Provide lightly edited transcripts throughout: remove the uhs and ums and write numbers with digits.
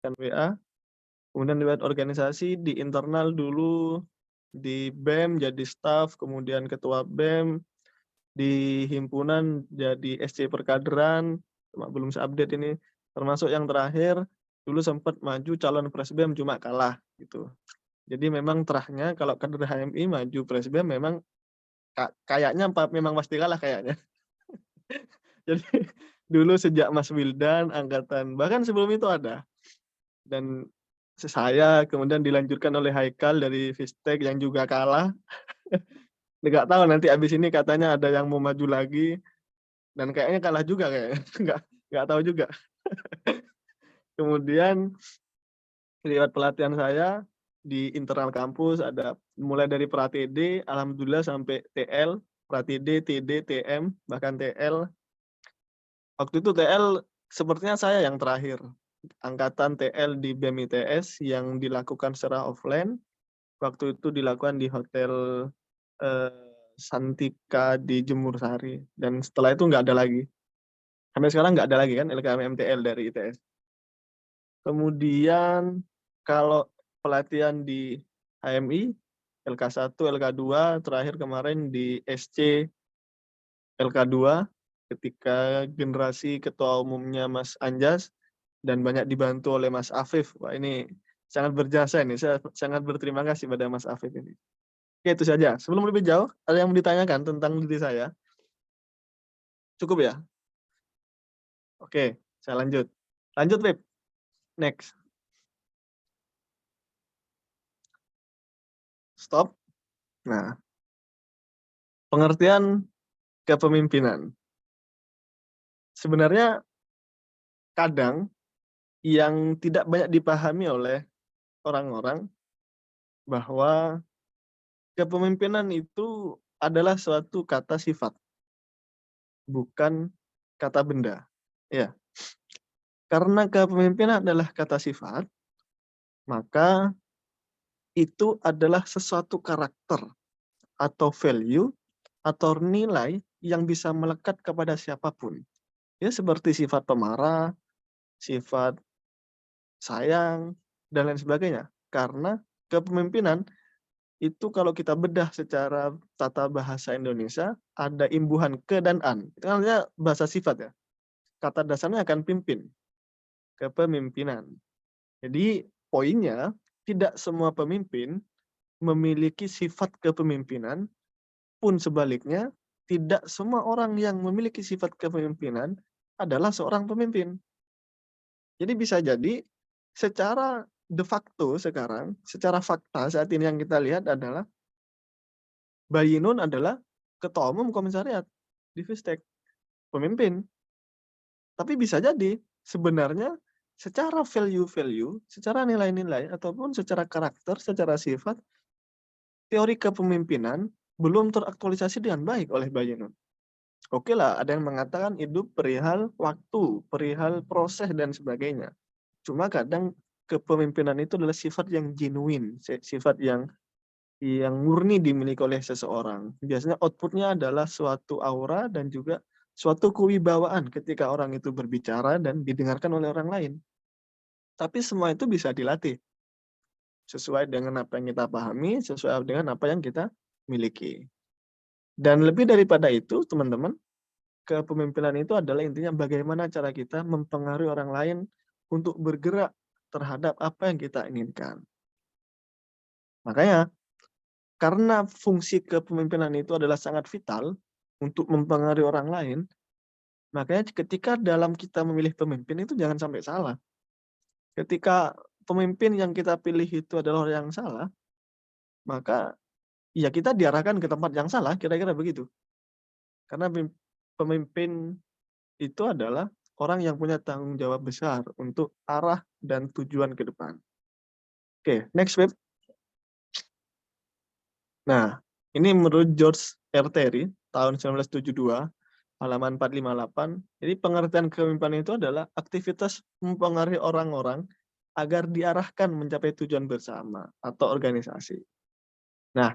mendapatkan WA, kemudian lewat organisasi di internal dulu, di BEM jadi staf, kemudian ketua BEM, di himpunan jadi SC Perkaderan, belum update ini. Termasuk yang terakhir, dulu sempat maju calon Presbem cuma kalah gitu. Jadi memang terahnya kalau kader HMI maju Presbem memang kayaknya memang pasti kalah kayaknya. Jadi dulu sejak Mas Wildan angkatan bahkan sebelum itu ada. Dan saya kemudian dilanjutkan oleh Haikal dari Fistek yang juga kalah. Nggak tahu nanti abis ini katanya ada yang mau maju lagi dan kayaknya kalah juga kayaknya. Nggak tahu juga. Kemudian lewat pelatihan saya di internal kampus ada mulai dari pra-TD, alhamdulillah sampai TL, pra-TD, TD, TM, bahkan TL. Waktu itu TL sepertinya saya yang terakhir. Angkatan TL di BEM ITS yang dilakukan secara offline. Waktu itu dilakukan di Hotel Santika di Jemur Sari. Dan setelah itu nggak ada lagi. Sampai sekarang nggak ada lagi kan LKM MTL dari ITS. Kemudian kalau pelatihan di HMI, LK1, LK2, terakhir kemarin di SC LK2, ketika generasi ketua umumnya Mas Anjas, dan banyak dibantu oleh Mas Afif. Wah ini sangat berjasa ini, saya sangat berterima kasih pada Mas Afif ini. Oke, itu saja. Sebelum lebih jauh, ada yang mau ditanyakan tentang diri saya? Cukup ya? Oke, saya lanjut. Lanjut, Wib. Next. Stop. Nah, pengertian kepemimpinan. Sebenarnya kadang yang tidak banyak dipahami oleh orang-orang bahwa kepemimpinan itu adalah suatu kata sifat, bukan kata benda. Ya, karena kepemimpinan adalah kata sifat, maka itu adalah sesuatu karakter atau value atau nilai yang bisa melekat kepada siapapun. Ya seperti sifat pemarah, sifat sayang, dan lain sebagainya. Karena kepemimpinan itu kalau kita bedah secara tata bahasa Indonesia, ada imbuhan ke dan an. Itu kan artinya bahasa sifat ya. Kata dasarnya akan pimpin, kepemimpinan. Jadi poinnya, tidak semua pemimpin memiliki sifat kepemimpinan, pun sebaliknya, tidak semua orang yang memiliki sifat kepemimpinan adalah seorang pemimpin. Jadi bisa jadi secara de facto sekarang, secara fakta saat ini yang kita lihat adalah Bayyinun adalah ketua umum komisariat di Fistek, pemimpin. Tapi bisa jadi sebenarnya secara value-value, secara nilai-nilai, ataupun secara karakter, secara sifat, teori kepemimpinan belum teraktualisasi dengan baik oleh Bayyinun. Oke lah, ada yang mengatakan hidup perihal waktu, perihal proses, dan sebagainya. Cuma kadang kepemimpinan itu adalah sifat yang genuine, sifat yang murni dimiliki oleh seseorang. Biasanya outputnya adalah suatu aura dan juga suatu kewibawaan ketika orang itu berbicara dan didengarkan oleh orang lain. Tapi semua itu bisa dilatih sesuai dengan apa yang kita pahami, sesuai dengan apa yang kita miliki. Dan lebih daripada itu, teman-teman, kepemimpinan itu adalah intinya bagaimana cara kita mempengaruhi orang lain untuk bergerak terhadap apa yang kita inginkan. Makanya, karena fungsi kepemimpinan itu adalah sangat vital untuk mempengaruhi orang lain, makanya ketika dalam kita memilih pemimpin itu jangan sampai salah. Ketika pemimpin yang kita pilih itu adalah orang yang salah, maka ya kita diarahkan ke tempat yang salah, kira-kira begitu. Karena pemimpin itu adalah orang yang punya tanggung jawab besar untuk arah dan tujuan ke depan. Oke, next web. Nah, ini menurut George R. Terry, tahun 1972, halaman 458. Jadi pengertian kepemimpinan itu adalah aktivitas mempengaruhi orang-orang agar diarahkan mencapai tujuan bersama atau organisasi. Nah,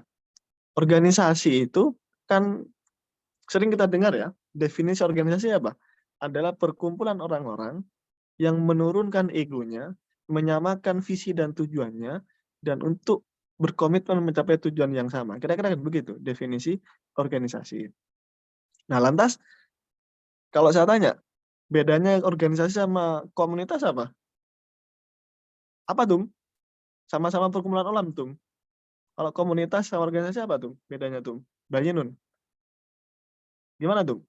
organisasi itu kan sering kita dengar ya, definisi organisasi apa? Adalah perkumpulan orang-orang yang menurunkan egonya menyamakan visi dan tujuannya, dan untuk berkomitmen mencapai tujuan yang sama. Kira-kira kan begitu definisi organisasi. Nah, lantas kalau saya tanya, bedanya organisasi sama komunitas apa? Apa tuh? Sama-sama perkumpulan orang tuh. Kalau komunitas sama organisasi apa tuh bedanya tuh? Mbak Yunun, gimana tuh?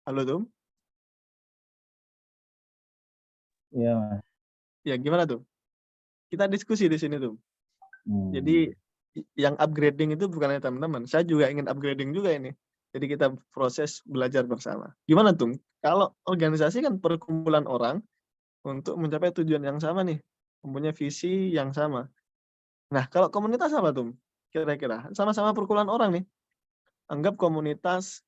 Halo tuh? Iya, Mas. Ya gimana tuh? Kita diskusi di sini tuh. Jadi Hmm. yang upgrading itu bukan hanya teman-teman. Saya juga ingin upgrading juga ini. Jadi kita proses belajar bersama. Gimana tuh? Kalau organisasi kan perkumpulan orang untuk mencapai tujuan yang sama nih, mempunyai visi yang sama. Nah, kalau komunitas apa tuh? Kira-kira sama-sama perkumpulan orang nih. Anggap komunitas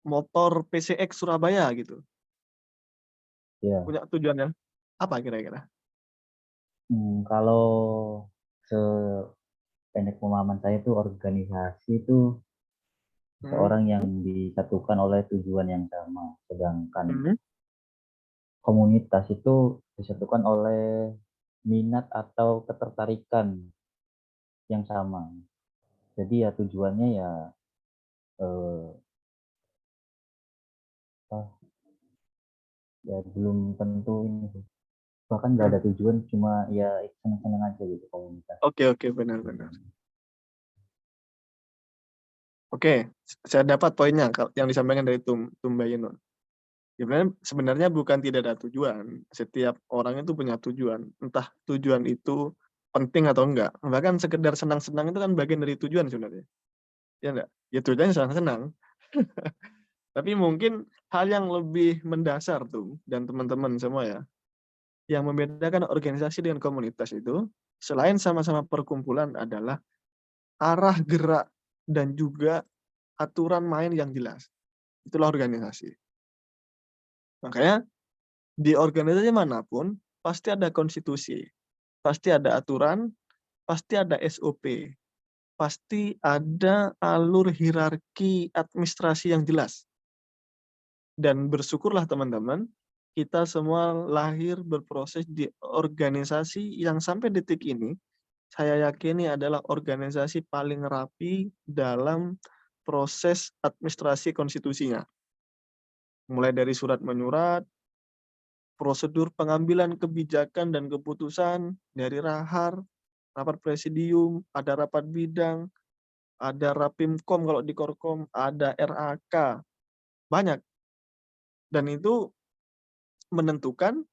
motor PCX Surabaya gitu. Iya. Punya tujuan yang apa kira-kira? Kalau sependek pemahaman saya itu organisasi itu Hmm. seseorang yang disatukan oleh tujuan yang sama, sedangkan Hmm. komunitas itu disatukan oleh minat atau ketertarikan yang sama. Jadi ya tujuannya ya eh, apa, ya belum tentu ini sih. Bahkan nggak Hmm. ada tujuan, cuma ya seneng-seneng aja gitu komunitas. Oke, oke, benar-benar. Oke, saya dapat poinnya yang disampaikan dari Tumba Yunus. Sebenarnya bukan tidak ada tujuan. Setiap orang itu punya tujuan. Entah tujuan itu penting atau enggak. Bahkan sekedar senang-senang itu kan bagian dari tujuan sebenarnya. Ya enggak? Ya tujuannya senang-senang. Tapi mungkin hal yang lebih mendasar tuh, dan teman-teman semua ya, yang membedakan organisasi dengan komunitas itu, selain sama-sama perkumpulan adalah arah gerak dan juga aturan main yang jelas. Itulah organisasi. Makanya di organisasi manapun pasti ada konstitusi, pasti ada aturan, pasti ada SOP, pasti ada alur hierarki administrasi yang jelas. Dan bersyukurlah teman-teman, kita semua lahir berproses di organisasi yang sampai detik ini, saya yakini adalah organisasi paling rapi dalam proses administrasi konstitusinya. Mulai dari surat menyurat, prosedur pengambilan kebijakan dan keputusan dari RAHAR, rapat presidium, ada rapat bidang, ada Rapimkom kalau di Korkom, ada RAK, banyak. Dan itu menentukan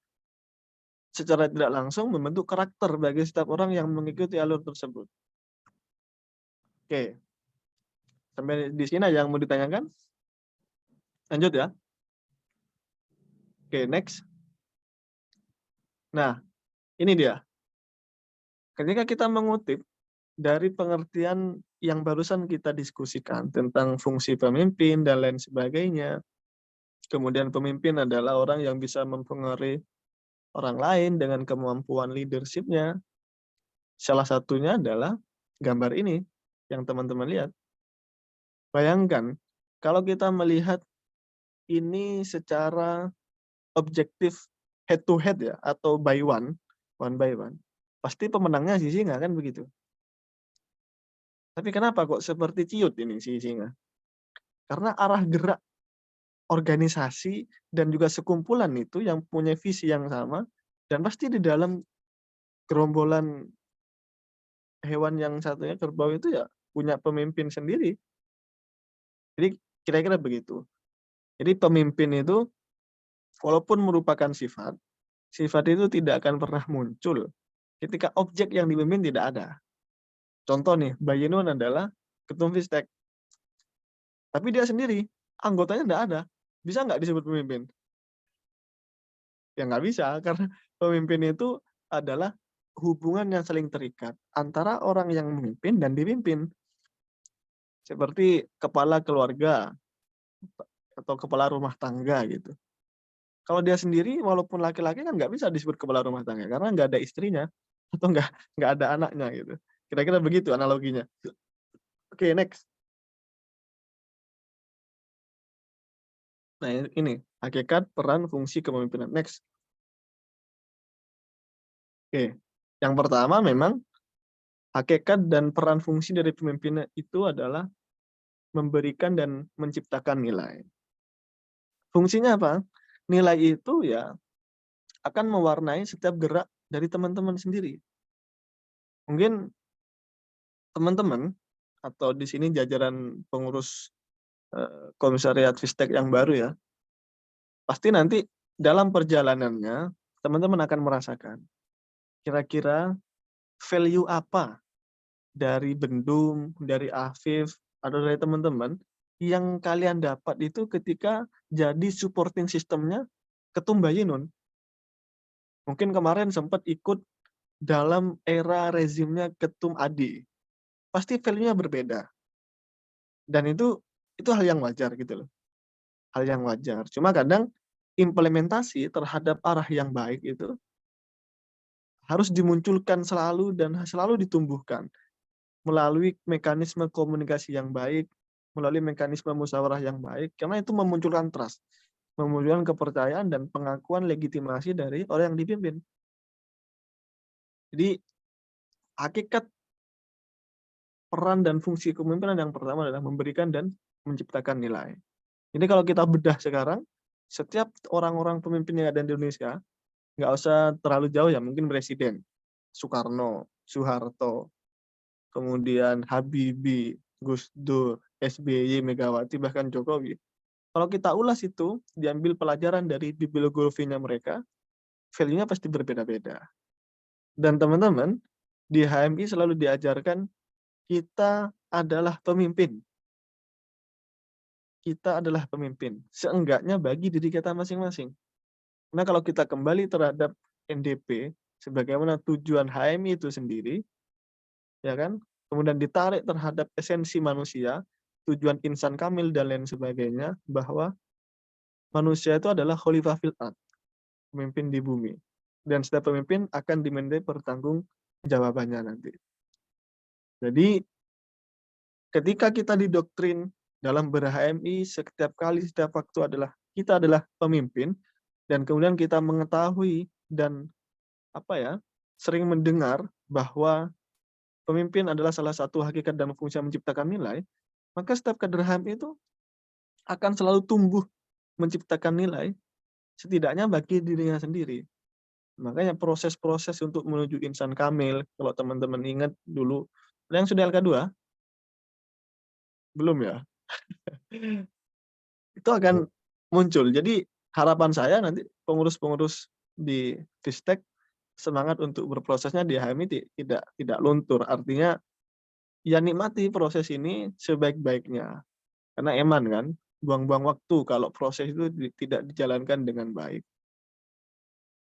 secara tidak langsung membentuk karakter bagi setiap orang yang mengikuti alur tersebut. Oke, sampai di sini aja yang mau ditanyakan. Lanjut ya. Oke, next. Nah, ini dia. Ketika kita mengutip dari pengertian yang barusan kita diskusikan tentang fungsi pemimpin dan lain sebagainya, kemudian pemimpin adalah orang yang bisa mempengaruhi orang lain dengan kemampuan leadership-nya. Salah satunya adalah gambar ini yang teman-teman lihat. Bayangkan kalau kita melihat ini secara objektif head to head ya atau by one by one. Pasti pemenangnya si singa kan begitu. Tapi kenapa kok seperti ciut ini si singa? Karena arah gerak organisasi dan juga sekumpulan itu yang punya visi yang sama dan pasti di dalam gerombolan hewan yang satunya kerbau itu ya punya pemimpin sendiri. Jadi kira-kira begitu. Jadi pemimpin itu walaupun merupakan sifat, sifat itu tidak akan pernah muncul ketika objek yang dipimpin tidak ada. Contoh nih, Bayinun adalah ketum Fistek, tapi dia sendiri, anggotanya tidak ada. Bisa nggak disebut pemimpin? Ya nggak bisa, karena pemimpin itu adalah hubungan yang saling terikat antara orang yang memimpin dan dipimpin. Seperti kepala keluarga atau kepala rumah tangga gitu. Kalau dia sendiri, walaupun laki-laki kan nggak bisa disebut kepala rumah tangga karena nggak ada istrinya atau nggak ada anaknya gitu. Kira-kira begitu analoginya. Oke, next. Nah, ini hakikat, peran, fungsi kepemimpinan. Next. Oke. Yang pertama memang hakikat dan peran fungsi dari pemimpinan itu adalah memberikan dan menciptakan nilai. Fungsinya apa? Nilai itu ya akan mewarnai setiap gerak dari teman-teman sendiri. Mungkin teman-teman atau di sini jajaran pengurus komisariat Fistek yang baru ya, pasti nanti dalam perjalanannya teman-teman akan merasakan kira-kira value apa dari Bendum, dari Afif, atau dari teman-teman yang kalian dapat itu ketika jadi supporting sistemnya Ketum Bayinun. Mungkin kemarin sempat ikut dalam era rezimnya Ketum Adi. Pasti value-nya berbeda. Dan itu hal yang wajar gitu loh. Hal yang wajar. Cuma kadang implementasi terhadap arah yang baik itu harus dimunculkan selalu dan selalu ditumbuhkan melalui mekanisme komunikasi yang baik, melalui mekanisme musyawarah yang baik, karena itu memunculkan trust, memunculkan kepercayaan dan pengakuan legitimasi dari orang yang dipimpin. Jadi hakikat peran dan fungsi kepemimpinan yang pertama adalah memberikan dan menciptakan nilai. Jadi kalau kita bedah sekarang, setiap orang-orang pemimpin yang ada di Indonesia, nggak usah terlalu jauh ya, mungkin Presiden, Soekarno, Soeharto, kemudian Habibie, Gus Dur, SBY, Megawati, bahkan Jokowi. Kalau kita ulas itu, diambil pelajaran dari bibliografinya mereka, value-nya pasti berbeda-beda. Dan teman-teman, di HMI selalu diajarkan kita adalah pemimpin. Kita adalah pemimpin. Seenggaknya bagi diri kita masing-masing. Nah, kalau kita kembali terhadap NDP, sebagaimana tujuan HMI itu sendiri, ya kan? Kemudian ditarik terhadap esensi manusia, tujuan insan kamil dan lain sebagainya, bahwa manusia itu adalah khalifah fil ard, pemimpin di bumi. Dan setiap pemimpin akan dimintai pertanggungjawabannya nanti. Jadi ketika kita didoktrin dalam ber-HMI setiap kali, setiap waktu adalah kita adalah pemimpin, dan kemudian kita mengetahui dan sering mendengar bahwa pemimpin adalah salah satu hakikat dan fungsi yang menciptakan nilai, maka setiap kader HMI itu akan selalu tumbuh menciptakan nilai, setidaknya bagi dirinya sendiri. Makanya proses-proses untuk menuju insan kamil, kalau teman-teman ingat dulu, ada yang sudah LK2? Belum ya? Itu akan muncul. Jadi harapan saya nanti pengurus-pengurus di Fistek semangat untuk berprosesnya di HMI tidak luntur. Artinya ya nikmati proses ini sebaik-baiknya. Karena eman kan, buang-buang waktu kalau proses itu tidak dijalankan dengan baik.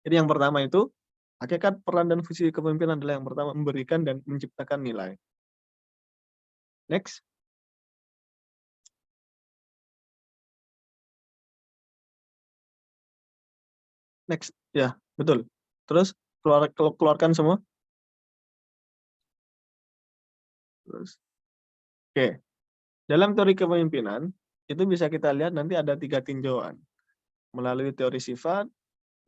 Jadi yang pertama itu, hakikat peran dan fungsi kepemimpinan adalah yang pertama memberikan dan menciptakan nilai. Next. Next. Ya, betul. Terus keluarkan semua. Terus. Oke. Dalam teori kepemimpinan, itu bisa kita lihat nanti ada 3 tinjauan. Melalui teori sifat,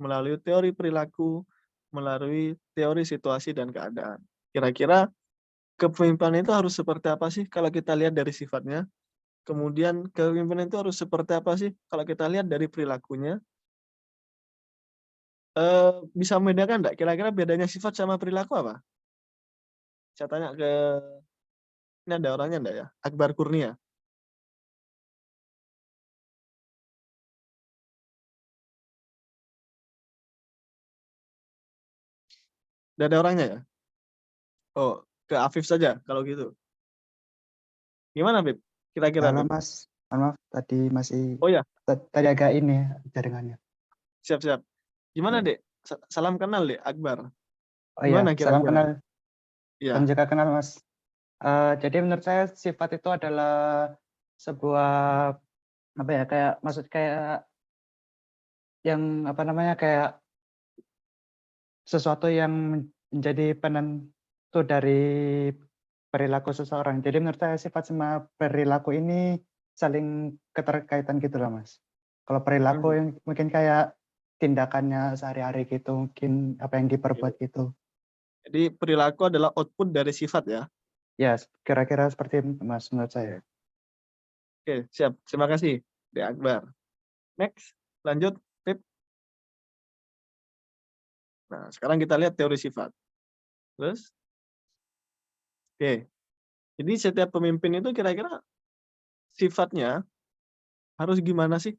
melalui teori perilaku, melalui teori situasi dan keadaan. Kira-kira kepemimpinan itu harus seperti apa sih kalau kita lihat dari sifatnya? Kemudian kepemimpinan itu harus seperti apa sih kalau kita lihat dari perilakunya? Bisa membedakan nggak? Kira-kira bedanya sifat sama perilaku apa? Saya tanya ke, ini ada orangnya nggak ya? Akbar Kurnia. Nggak ada orangnya ya? Oh, ke Afif saja kalau gitu. Gimana, Afif? Kira-kira, Halo Afif? Mas, mohon maaf tadi masih Oh ya, tadi agak ini ya jaringannya. siap-siap. Gimana, Ya. Dek? Salam kenal, Dek, Akbar. Oh ya, Gimana salam kira-kira? kenal, salam Ya, juga kenal Mas. Jadi menurut saya sifat itu adalah sebuah apa ya kayak maksud kayak yang apa namanya kayak sesuatu yang menjadi penentu dari perilaku seseorang. Jadi menurut saya sifat sama perilaku ini saling keterkaitan gitu lah Mas. Kalau perilaku Hmm. yang mungkin kayak tindakannya sehari-hari gitu, mungkin apa yang diperbuat gitu. Jadi perilaku adalah output dari sifat ya. Ya, kira-kira seperti itu, Mas, menurut saya. Oke, siap. Terima kasih, De Akbar. Next, lanjut, Pip. Nah, sekarang kita lihat teori sifat. Terus, oke. Jadi setiap pemimpin itu kira-kira sifatnya harus gimana sih?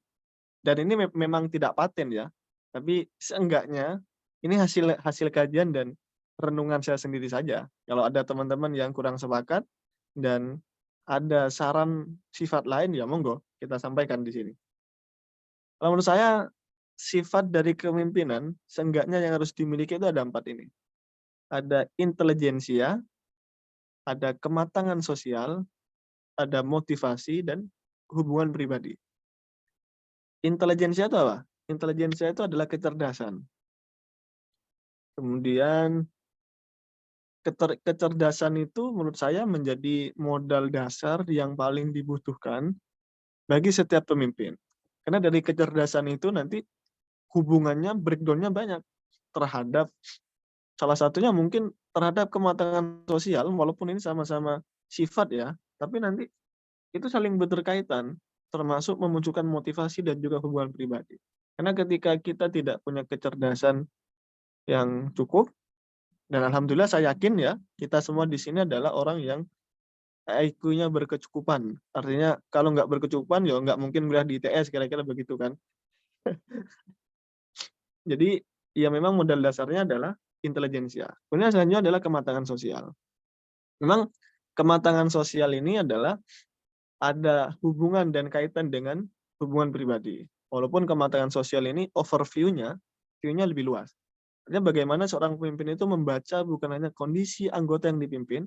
Dan ini memang tidak paten ya. Tapi seenggaknya ini hasil hasil kajian dan renungan saya sendiri saja. Kalau ada teman-teman yang kurang sepakat dan ada saran sifat lain ya monggo kita sampaikan di sini. Kalau menurut saya sifat dari kepemimpinan seenggaknya yang harus dimiliki itu ada 4 ini. Ada intelijensia, ada kematangan sosial, ada motivasi, dan hubungan pribadi. Intelijensia itu apa? Intelijensia itu adalah kecerdasan. Kemudian kecerdasan itu menurut saya menjadi modal dasar yang paling dibutuhkan bagi setiap pemimpin. Karena dari kecerdasan itu nanti hubungannya, breakdown-nya banyak terhadap salah satunya mungkin terhadap kematangan sosial, walaupun ini sama-sama sifat ya, tapi nanti itu saling berkaitan, termasuk memunculkan motivasi dan juga hubungan pribadi. Karena ketika kita tidak punya kecerdasan yang cukup, dan alhamdulillah saya yakin ya, kita semua di sini adalah orang yang IQ-nya berkecukupan. Artinya kalau nggak berkecukupan ya nggak mungkin kuliah di ITS, kira-kira begitu kan. Jadi ya memang modal dasarnya adalah intelijensia. Kemudian selanjutnya adalah kematangan sosial. Memang kematangan sosial ini adalah ada hubungan dan kaitan dengan hubungan pribadi. Walaupun kematangan sosial ini overview-nya, view-nya lebih luas. Artinya bagaimana seorang pemimpin itu membaca bukan hanya kondisi anggota yang dipimpin,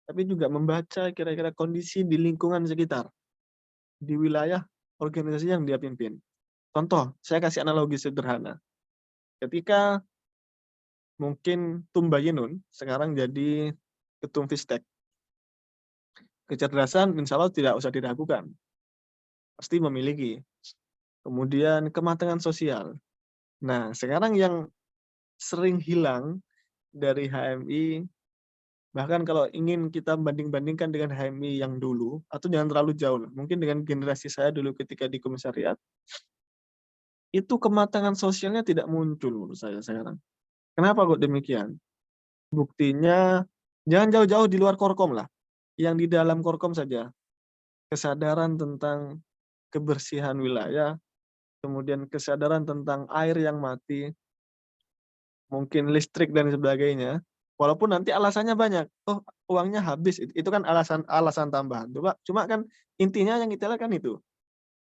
tapi juga membaca kira-kira kondisi di lingkungan sekitar, di wilayah organisasi yang dia pimpin. Contoh, saya kasih analogi sederhana. Ketika mungkin Tumbayinun sekarang jadi ketum Fistek, kecerdasan insya Allah tidak usah diragukan, pasti memiliki. Kemudian kematangan sosial. Nah, sekarang yang sering hilang dari HMI, bahkan kalau ingin kita banding-bandingkan dengan HMI yang dulu, atau jangan terlalu jauh, mungkin dengan generasi saya dulu ketika di komisariat, itu kematangan sosialnya tidak muncul menurut saya sekarang. Kenapa kok demikian? Buktinya, jangan jauh-jauh di luar Korkom lah, yang di dalam Korkom saja. Kesadaran tentang kebersihan wilayah, kemudian kesadaran tentang air yang mati, mungkin listrik dan sebagainya. Walaupun nanti alasannya banyak. Oh, uangnya habis. Itu kan alasan tambahan. Cuma kan intinya yang kita lihat kan itu.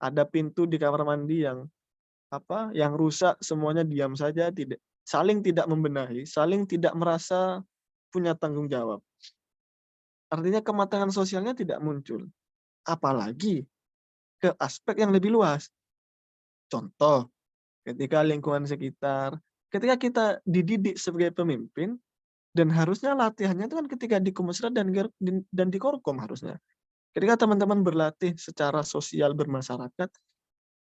Ada pintu di kamar mandi yang rusak, semuanya diam saja, saling tidak membenahi, saling tidak merasa punya tanggung jawab. Artinya kematangan sosialnya tidak muncul. Apalagi ke aspek yang lebih luas. Contoh, ketika lingkungan sekitar, ketika kita dididik sebagai pemimpin, dan harusnya latihannya itu kan ketika di Komisrat dan di Korkom harusnya. Ketika teman-teman berlatih secara sosial bermasyarakat,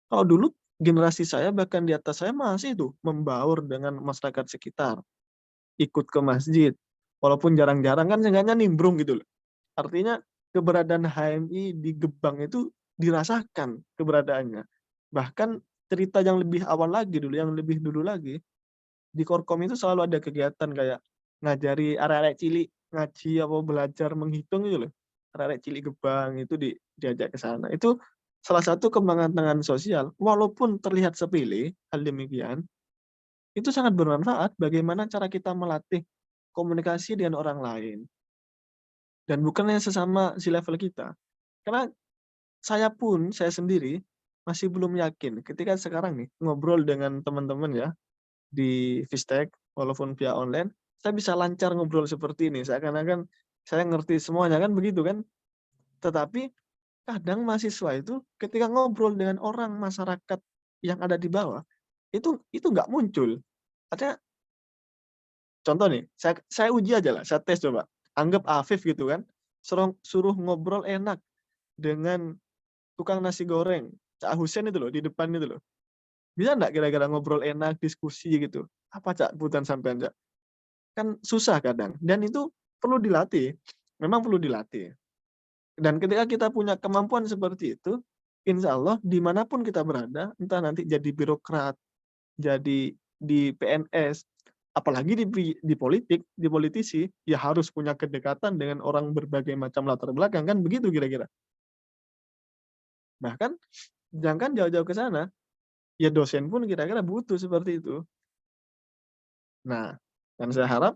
kalau dulu generasi saya bahkan di atas saya masih itu membaur dengan masyarakat sekitar, ikut ke masjid, walaupun jarang-jarang kan seenggaknya nimbrung gitu loh. Artinya keberadaan HMI di Gebang itu dirasakan keberadaannya. Bahkan cerita yang lebih awal lagi dulu, yang lebih dulu lagi, di Korkom itu selalu ada kegiatan kayak ngajari arek-arek cilik ngaji apa belajar menghitung gitu loh. Arek-arek cilik Gebang itu diajak ke sana. Itu salah satu kematangan sosial, walaupun terlihat sepele hal demikian, itu sangat bermanfaat bagaimana cara kita melatih komunikasi dengan orang lain. Dan bukan hanya sesama si level kita. Karena saya sendiri masih belum yakin ketika sekarang nih ngobrol dengan teman-teman ya di Fistek walaupun via online, saya bisa lancar ngobrol seperti ini. Seakan-akan saya ngerti semuanya kan begitu kan. Tetapi kadang mahasiswa itu ketika ngobrol dengan orang masyarakat yang ada di bawah, itu nggak muncul. Artinya contoh nih, saya uji aja lah, saya tes coba. Anggap Afif gitu kan, suruh ngobrol enak dengan tukang nasi goreng, Cak Husen itu loh, di depan itu loh. Bisa nggak kira-kira ngobrol enak, diskusi gitu? Apa Cak kebutuhan sampean Cak? Kan susah kadang dan itu perlu dilatih, memang perlu dilatih. Dan ketika kita punya kemampuan seperti itu, insya Allah dimanapun kita berada, entah nanti jadi birokrat, jadi di PNS, apalagi di politik, di politisi, ya harus punya kedekatan dengan orang berbagai macam latar belakang, kan begitu kira-kira. Bahkan jangan jauh-jauh ke sana, ya dosen pun kira-kira butuh seperti itu. Nah, dan saya harap,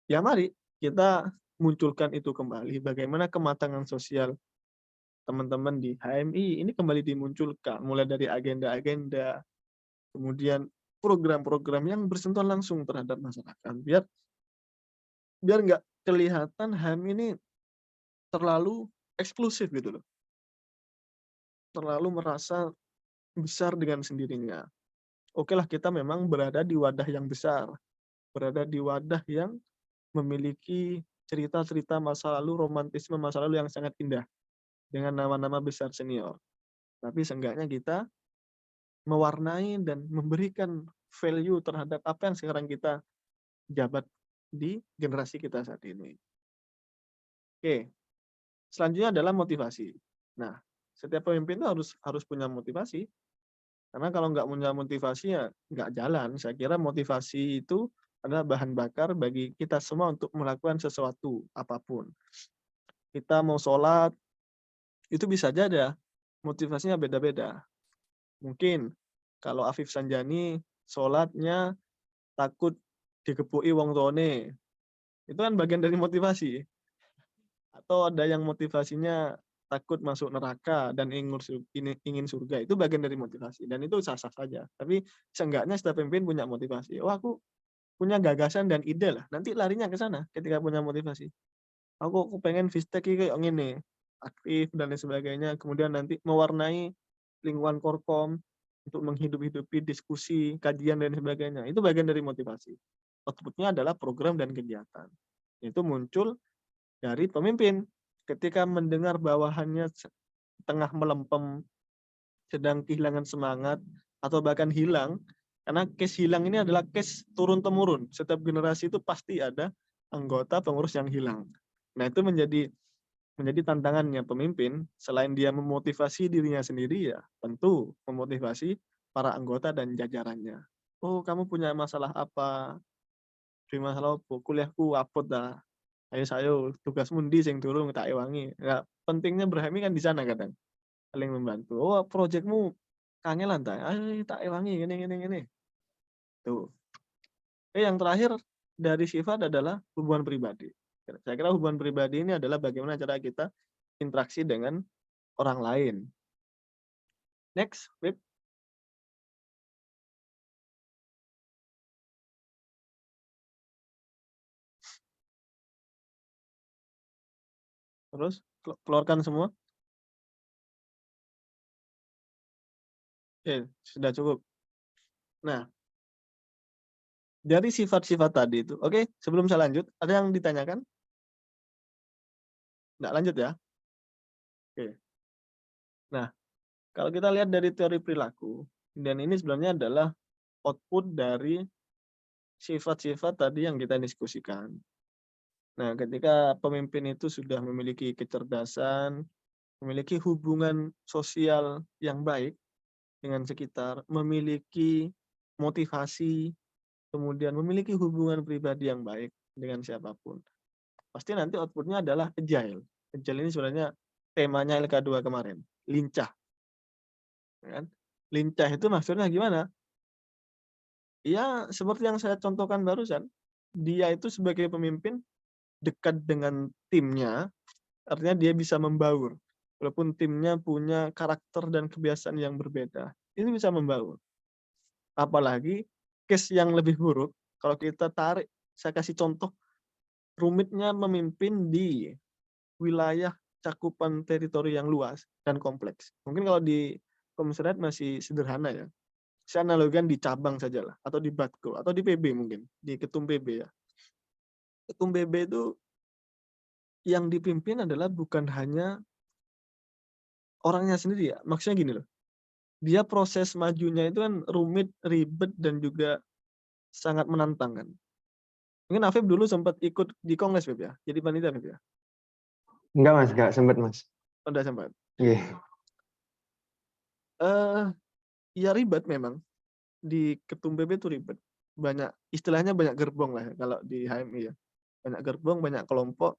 ya mari kita munculkan itu kembali, bagaimana kematangan sosial teman-teman di HMI ini kembali dimunculkan, mulai dari agenda-agenda, kemudian program-program yang bersentuhan langsung terhadap masyarakat, biar biar nggak kelihatan HMI ini terlalu eksklusif gitu loh, terlalu merasa besar dengan sendirinya. Oke lah kita memang berada di wadah yang besar, berada di wadah yang memiliki cerita-cerita masa lalu, romantisme masa lalu yang sangat indah dengan nama-nama besar senior. Tapi seenggaknya kita mewarnai dan memberikan value terhadap apa yang sekarang kita jabat di generasi kita saat ini. Oke, selanjutnya adalah motivasi. Nah, setiap pemimpin itu harus punya motivasi. Karena kalau nggak punya motivasi ya nggak jalan. Saya kira motivasi itu adalah bahan bakar bagi kita semua untuk melakukan sesuatu apapun. Kita mau sholat, itu bisa aja motivasinya beda-beda. Mungkin kalau Afif Sanjani sholatnya takut digebuki wong tuane. Itu kan bagian dari motivasi. Atau ada yang motivasinya takut masuk neraka dan ingin surga. Itu bagian dari motivasi. Dan itu sah-sah saja. Tapi seenggaknya setiap pemimpin punya motivasi. Oh aku punya gagasan dan ide lah. Nanti larinya ke sana ketika punya motivasi. Aku pengen Vistek kayak gini. Aktif dan lain sebagainya. Kemudian nanti mewarnai lingkungan Korkom untuk menghidup-hidupi diskusi, kajian dan sebagainya. Itu bagian dari motivasi. Outputnya adalah program dan kegiatan. Itu muncul dari pemimpin. Ketika mendengar bawahannya tengah melempem, sedang kehilangan semangat, atau bahkan hilang, karena case hilang ini adalah case turun-temurun. Setiap generasi itu pasti ada anggota pengurus yang hilang. Nah, itu menjadi tantangannya pemimpin, selain dia memotivasi dirinya sendiri, ya tentu memotivasi para anggota dan jajarannya. Oh, kamu punya masalah apa? Di masalah apa? Kuliahku apot dah. Ayo sayo, tugasmu ndi sing durung tak ewangi. Ya, pentingnya berhemi kan di sana kadang. Saling membantu. Oh, proyekmu kangelan ta? Ayo tak ewangi gini. Tuh. Yang terakhir dari sifat adalah hubungan pribadi. Saya kira hubungan pribadi ini adalah bagaimana cara kita interaksi dengan orang lain. Next, Beb. Terus keluarkan semua. Oke, sudah cukup. Nah, dari sifat-sifat tadi itu, oke, sebelum saya lanjut, ada yang ditanyakan? Nggak lanjut ya? Oke. Nah, kalau kita lihat dari teori perilaku, dan ini sebenarnya adalah output dari sifat-sifat tadi yang kita diskusikan. Nah, ketika pemimpin itu sudah memiliki kecerdasan, memiliki hubungan sosial yang baik dengan sekitar, memiliki motivasi, kemudian memiliki hubungan pribadi yang baik dengan siapapun. Pasti nanti outputnya adalah agile. Agile ini sebenarnya temanya LK2 kemarin, lincah. Kan? Lincah itu maksudnya gimana? Ya, seperti yang saya contohkan barusan, dia itu sebagai pemimpin dekat dengan timnya, artinya dia bisa membaur. Walaupun timnya punya karakter dan kebiasaan yang berbeda, itu bisa membaur. Apalagi case yang lebih buruk, kalau kita tarik, saya kasih contoh, rumitnya memimpin di wilayah cakupan teritori yang luas dan kompleks. Mungkin kalau di komisariat masih sederhana ya. Saya analogikan di cabang saja lah, atau di Batko, atau di PB mungkin, di ketum PB ya. Ketum PB itu yang dipimpin adalah bukan hanya orangnya sendiri ya. Maksudnya gini loh, dia proses majunya itu kan rumit, ribet, dan juga sangat menantang kan. Mungkin Afif dulu sempat ikut di kongres Feb ya, jadi panitia Feb ya? Enggak Mas, enggak sempat Mas. Oh, udah sempat. Iya. Ya ribet memang, di Ketum PB itu ribet. Banyak, istilahnya banyak gerbong lah ya, kalau di HMI ya. Banyak gerbong, banyak kelompok.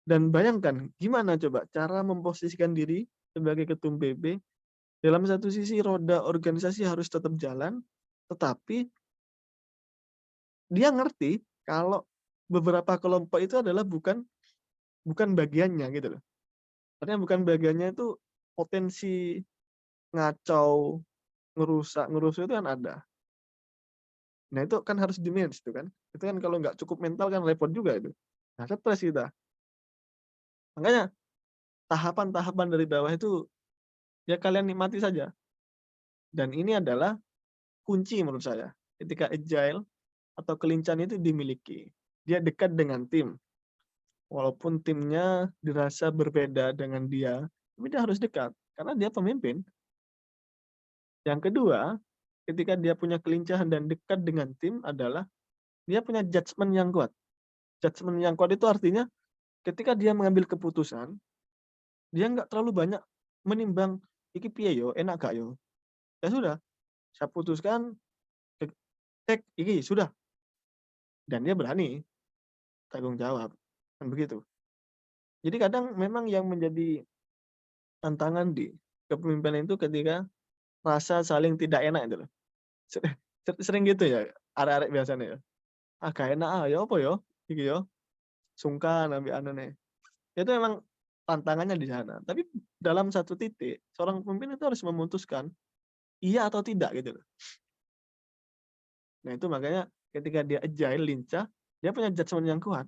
Dan bayangkan, gimana coba cara memposisikan diri sebagai Ketum PB, dalam satu sisi roda organisasi harus tetap jalan, tetapi dia ngerti kalau beberapa kelompok itu adalah bukan bagiannya gitu loh. Artinya bukan bagiannya itu potensi ngacau, ngerusak itu kan ada. Nah itu kan harus di-manage itu kan. Itu kan kalau nggak cukup mental kan repot juga itu. Nah stres kita. Makanya tahapan-tahapan dari bawah itu ya kalian nikmati saja. Dan ini adalah kunci menurut saya. Ketika agile atau kelincahan itu dimiliki. Dia dekat dengan tim. Walaupun timnya dirasa berbeda dengan dia, tapi dia harus dekat. Karena dia pemimpin. Yang kedua, ketika dia punya kelincahan dan dekat dengan tim adalah dia punya judgement yang kuat. Judgement yang kuat itu artinya ketika dia mengambil keputusan, dia nggak terlalu banyak menimbang iki piye yo, enak gak yo. Ya sudah, saya putuskan cek iki sudah. Dan dia berani tanggung jawab. Kan begitu. Jadi kadang memang yang menjadi tantangan di kepemimpinan itu ketika rasa saling tidak enak itu loh. Sering gitu ya, arek-arek biasanya ya. Ah gak enak ah, ya apa yo? Iki yo. Sungkan ambil aneh. Itu memang tantangannya di sana. Tapi dalam satu titik, seorang pemimpin itu harus memutuskan iya atau tidak gitu loh. Nah itu makanya ketika dia agile, lincah, dia punya judgement yang kuat.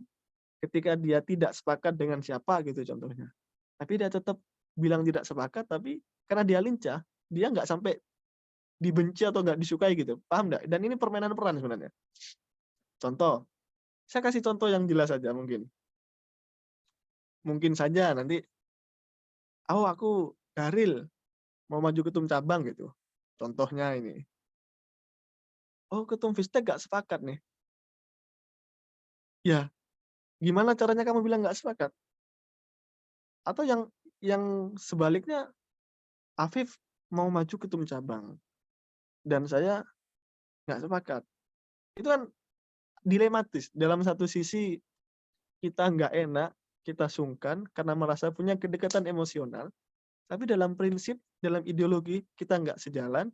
Ketika dia tidak sepakat dengan siapa gitu contohnya. Tapi dia tetap bilang tidak sepakat, tapi karena dia lincah, dia nggak sampai dibenci atau nggak disukai gitu. Paham nggak? Dan ini permainan peran sebenarnya. Contoh, saya kasih contoh yang jelas saja mungkin. Mungkin saja nanti, oh aku Daril, mau maju ketum cabang gitu. Contohnya ini. Oh ketum Vistek nggak sepakat nih. Ya, gimana caranya kamu bilang nggak sepakat? Atau yang sebaliknya, Afif mau maju ketum cabang dan saya nggak sepakat. Itu kan dilematis. Dalam satu sisi kita nggak enak, kita sungkan karena merasa punya kedekatan emosional. Tapi dalam prinsip, dalam ideologi kita nggak sejalan,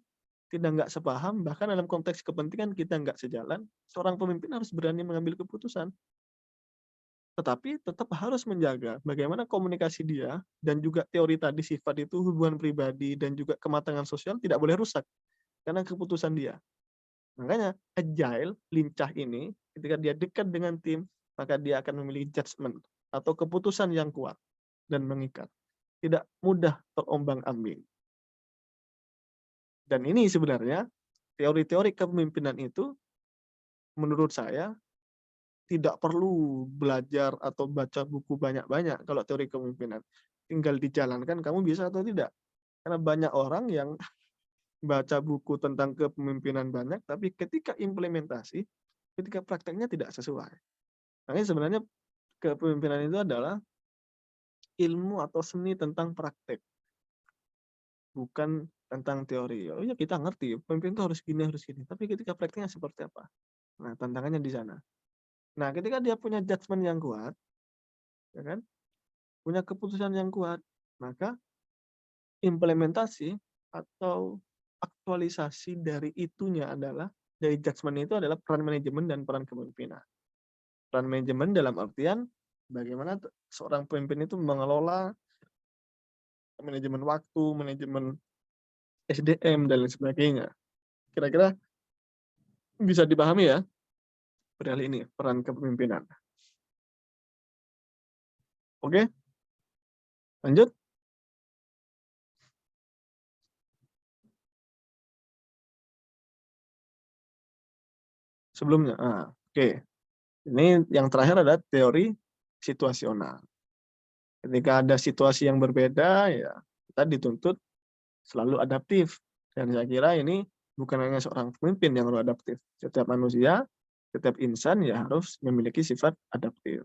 nggak sepaham, bahkan dalam konteks kepentingan kita nggak sejalan. Seorang pemimpin harus berani mengambil keputusan. Tetapi tetap harus menjaga bagaimana komunikasi dia dan juga teori tadi sifat itu hubungan pribadi dan juga kematangan sosial tidak boleh rusak karena keputusan dia. Makanya agile, lincah ini ketika dia dekat dengan tim, maka dia akan memiliki judgement atau keputusan yang kuat dan mengikat. Tidak mudah terombang-ambing. Dan ini sebenarnya teori-teori kepemimpinan itu menurut saya tidak perlu belajar atau baca buku banyak-banyak kalau teori kepemimpinan. Tinggal dijalankan kamu bisa atau tidak. Karena banyak orang yang baca buku tentang kepemimpinan banyak, tapi ketika implementasi, ketika prakteknya tidak sesuai. Makanya sebenarnya kepemimpinan itu adalah ilmu atau seni tentang praktek. Bukan tentang teori. Oh ya kita ngerti, pemimpin itu harus gini, Tapi ketika prakteknya seperti apa? Nah, tantangannya di sana. Nah, ketika dia punya judgement yang kuat, ya kan? Punya keputusan yang kuat, maka implementasi atau aktualisasi dari itunya adalah dari judgement itu adalah peran manajemen dan peran kepemimpinan. Peran manajemen dalam artian bagaimana seorang pemimpin itu mengelola manajemen waktu, manajemen SDM dan lain sebagainya. Kira-kira bisa dipahami ya? Perihal ini peran kepemimpinan. Oke? Lanjut. Sebelumnya. Oke. Ini yang terakhir adalah teori situasional. Ketika ada situasi yang berbeda, ya kita dituntut selalu adaptif. Dan saya kira ini bukan hanya seorang pemimpin yang harus adaptif. Setiap manusia, setiap insan ya harus memiliki sifat adaptif.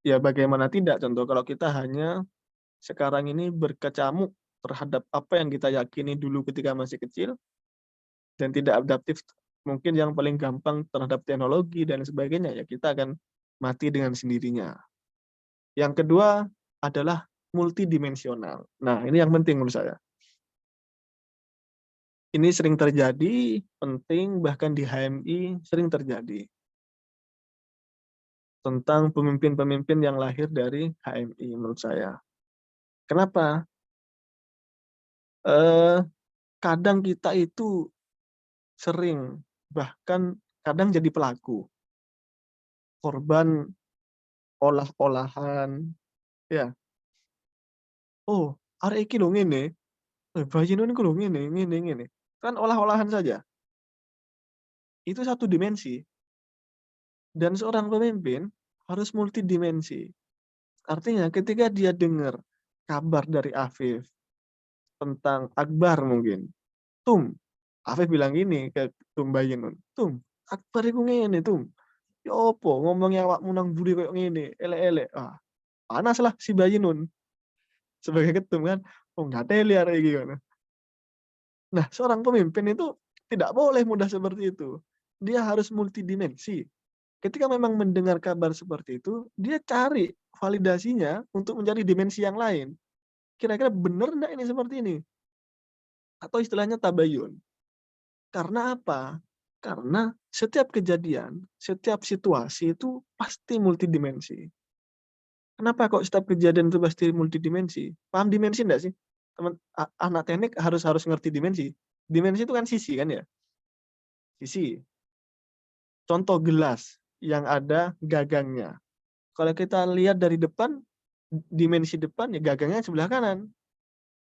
Ya bagaimana tidak, contoh kalau kita hanya sekarang ini berkecamuk terhadap apa yang kita yakini dulu ketika masih kecil, dan tidak adaptif, mungkin yang paling gampang terhadap teknologi dan sebagainya, ya kita akan mati dengan sendirinya. Yang kedua adalah multidimensional. Nah, ini yang penting menurut saya. Ini sering terjadi, penting, bahkan di HMI sering terjadi. Tentang pemimpin-pemimpin yang lahir dari HMI menurut saya. Kenapa? Kadang kita itu sering, bahkan kadang jadi pelaku. Korban olah-olahan, ya. Oh, arek iki lho ngene, bayi ini lho ngene. Kan olah-olahan saja. Itu satu dimensi. Dan seorang pemimpin harus multidimensi. Artinya ketika dia dengar kabar dari Afif tentang Akbar mungkin, Tum, Afif bilang gini ke Tum Bayinun, Tum, Akbar iku ngene, Tum. Ya opo ngomongnya awakmu nang buri koyo ngene, elek-elek. Ah, panaslah si Bayinun sebagai ketum kan. Oh, nggak teli arek iki ngono. Nah, seorang pemimpin itu tidak boleh mudah seperti itu. Dia harus multidimensi. Ketika memang mendengar kabar seperti itu, dia cari validasinya untuk mencari dimensi yang lain. Kira-kira benar enggak ini seperti ini? Atau istilahnya tabayun. Karena apa? Karena setiap kejadian, setiap situasi itu pasti multidimensi. Kenapa kok setiap kejadian itu pasti multidimensi? Paham dimensi enggak sih? Anak teknik harus ngerti dimensi. Dimensi itu kan sisi kan ya? Sisi. Contoh gelas yang ada gagangnya. Kalau kita lihat dari depan, dimensi depan ya gagangnya sebelah kanan.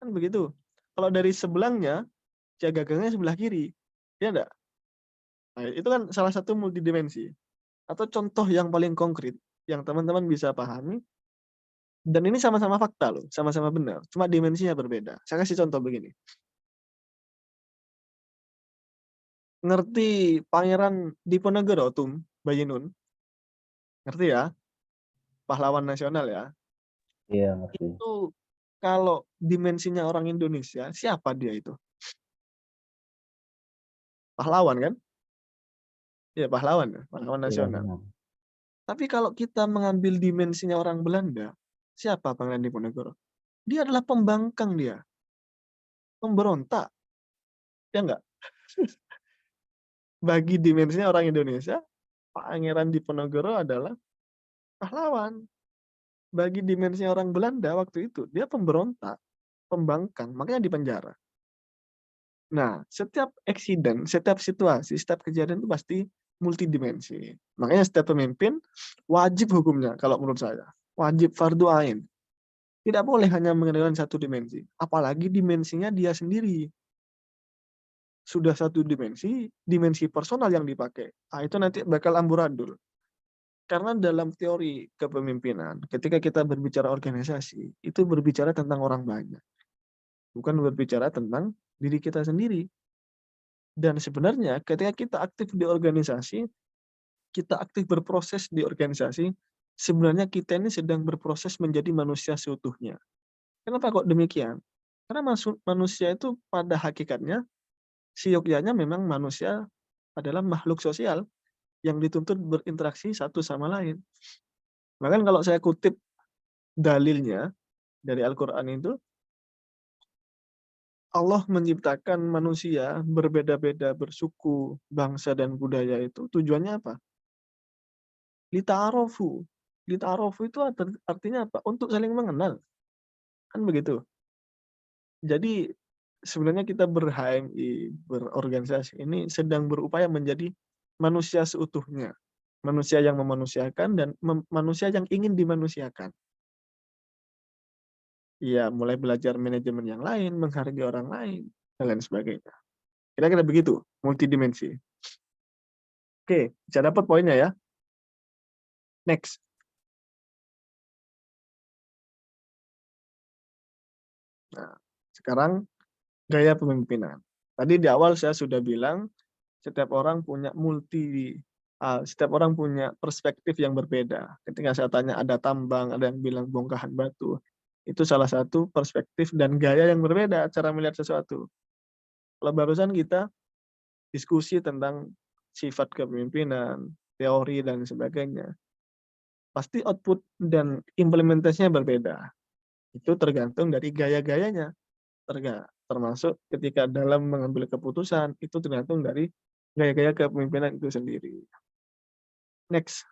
Kan begitu. Kalau dari sebelahnya, ya gagangnya sebelah kiri. Ya enggak? Nah, itu kan salah satu multidimensi. Atau contoh yang paling konkret yang teman-teman bisa pahami, dan ini sama-sama fakta loh, sama-sama benar, cuma dimensinya berbeda. Saya kasih contoh begini. Ngerti Pangeran Diponegoro Tum Bayinun? Ngerti ya? Pahlawan nasional ya. Iya, ngerti. Itu kalau dimensinya orang Indonesia, siapa dia itu? Pahlawan kan? Ya, pahlawan Iya, nasional. benar. Tapi kalau kita mengambil dimensinya orang Belanda, siapa Pangeran Diponegoro? Dia adalah pembangkang dia. Pemberontak. Ya enggak? Bagi dimensinya orang Indonesia, Pangeran Diponegoro adalah pahlawan. Bagi dimensinya orang Belanda waktu itu, dia pemberontak, pembangkang, makanya dipenjara. Nah, setiap eksiden, setiap situasi, setiap kejadian itu pasti multidimensi. Makanya setiap pemimpin wajib hukumnya kalau menurut saya. Wajib fardu ain. Tidak boleh hanya mengendalikan satu dimensi. Apalagi dimensinya dia sendiri. Sudah satu dimensi personal yang dipakai. Nah, itu nanti bakal amburadul. Karena dalam teori kepemimpinan, ketika kita berbicara organisasi, itu berbicara tentang orang banyak. Bukan berbicara tentang diri kita sendiri. Dan sebenarnya ketika kita aktif di organisasi, kita aktif berproses di organisasi, sebenarnya kita ini sedang berproses menjadi manusia seutuhnya. Kenapa kok demikian? Karena manusia itu pada hakikatnya, siogyanya memang manusia adalah makhluk sosial yang dituntut berinteraksi satu sama lain. Bahkan kalau saya kutip dalilnya dari Al-Quran itu, Allah menciptakan manusia berbeda-beda, bersuku, bangsa, dan budaya itu tujuannya apa? Lita'arofu. Lita'arofu itu artinya apa? Untuk saling mengenal. Kan begitu. Jadi sebenarnya kita ber-HMI, berorganisasi ini sedang berupaya menjadi manusia seutuhnya. Manusia yang memanusiakan dan manusia yang ingin dimanusiakan. Ya, mulai belajar manajemen yang lain, menghargai orang lain, dan lain sebagainya. Kira-kira begitu, multidimensi. Oke, bisa dapat poinnya ya. Next. Nah, sekarang gaya pemimpinan. Tadi di awal saya sudah bilang setiap orang setiap orang punya perspektif yang berbeda. Ketika saya tanya ada tambang, ada yang bilang bongkahan batu. Itu salah satu perspektif dan gaya yang berbeda cara melihat sesuatu. Kalau barusan kita diskusi tentang sifat kepemimpinan, teori dan sebagainya, pasti output dan implementasinya berbeda. Itu tergantung dari gaya-gayanya. Termasuk ketika dalam mengambil keputusan, itu tergantung dari gaya-gaya kepemimpinan itu sendiri. Next.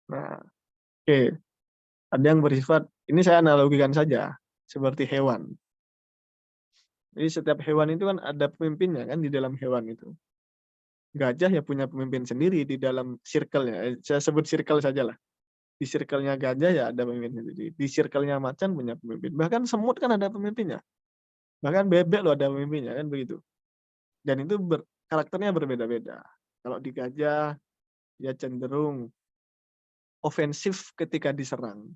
Nah, oke. Ada yang bersifat, ini saya analogikan saja, seperti hewan. Jadi setiap hewan itu kan ada pemimpinnya kan di dalam hewan itu. Gajah ya punya pemimpin sendiri di dalam circle-nya. Saya sebut circle saja lah. Di circle-nya gajah ya ada pemimpin sendiri. Di circle-nya macan punya pemimpin. Bahkan semut kan ada pemimpinnya. Bahkan bebek loh ada pemimpinnya kan begitu. Dan itu karakternya berbeda-beda. Kalau di gajah dia cenderung ofensif ketika diserang.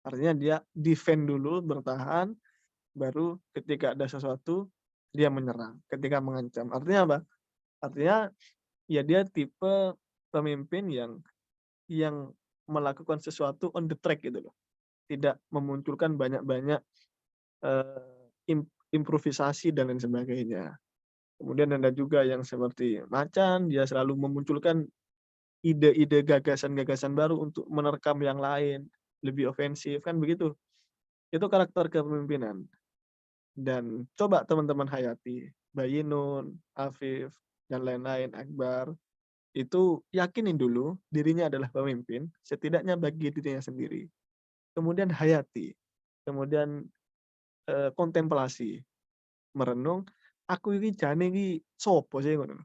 Artinya dia defend dulu, bertahan, baru ketika ada sesuatu dia menyerang, ketika mengancam. Artinya apa? Artinya ya dia tipe pemimpin yang melakukan sesuatu on the track gitu loh. Tidak memunculkan banyak-banyak improvisasi dan lain sebagainya. Kemudian ada juga yang seperti macan, dia selalu memunculkan ide-ide gagasan-gagasan baru untuk menerkam yang lain, lebih ofensif kan begitu. Itu karakter kepemimpinan. Dan coba teman-teman hayati, Bayinun, Afif, dan lain-lain, Akbar, itu yakinin dulu dirinya adalah pemimpin, setidaknya bagi dirinya sendiri. Kemudian hayati, kemudian kontemplasi, merenung, aku ini jane iki sopo sih ngono.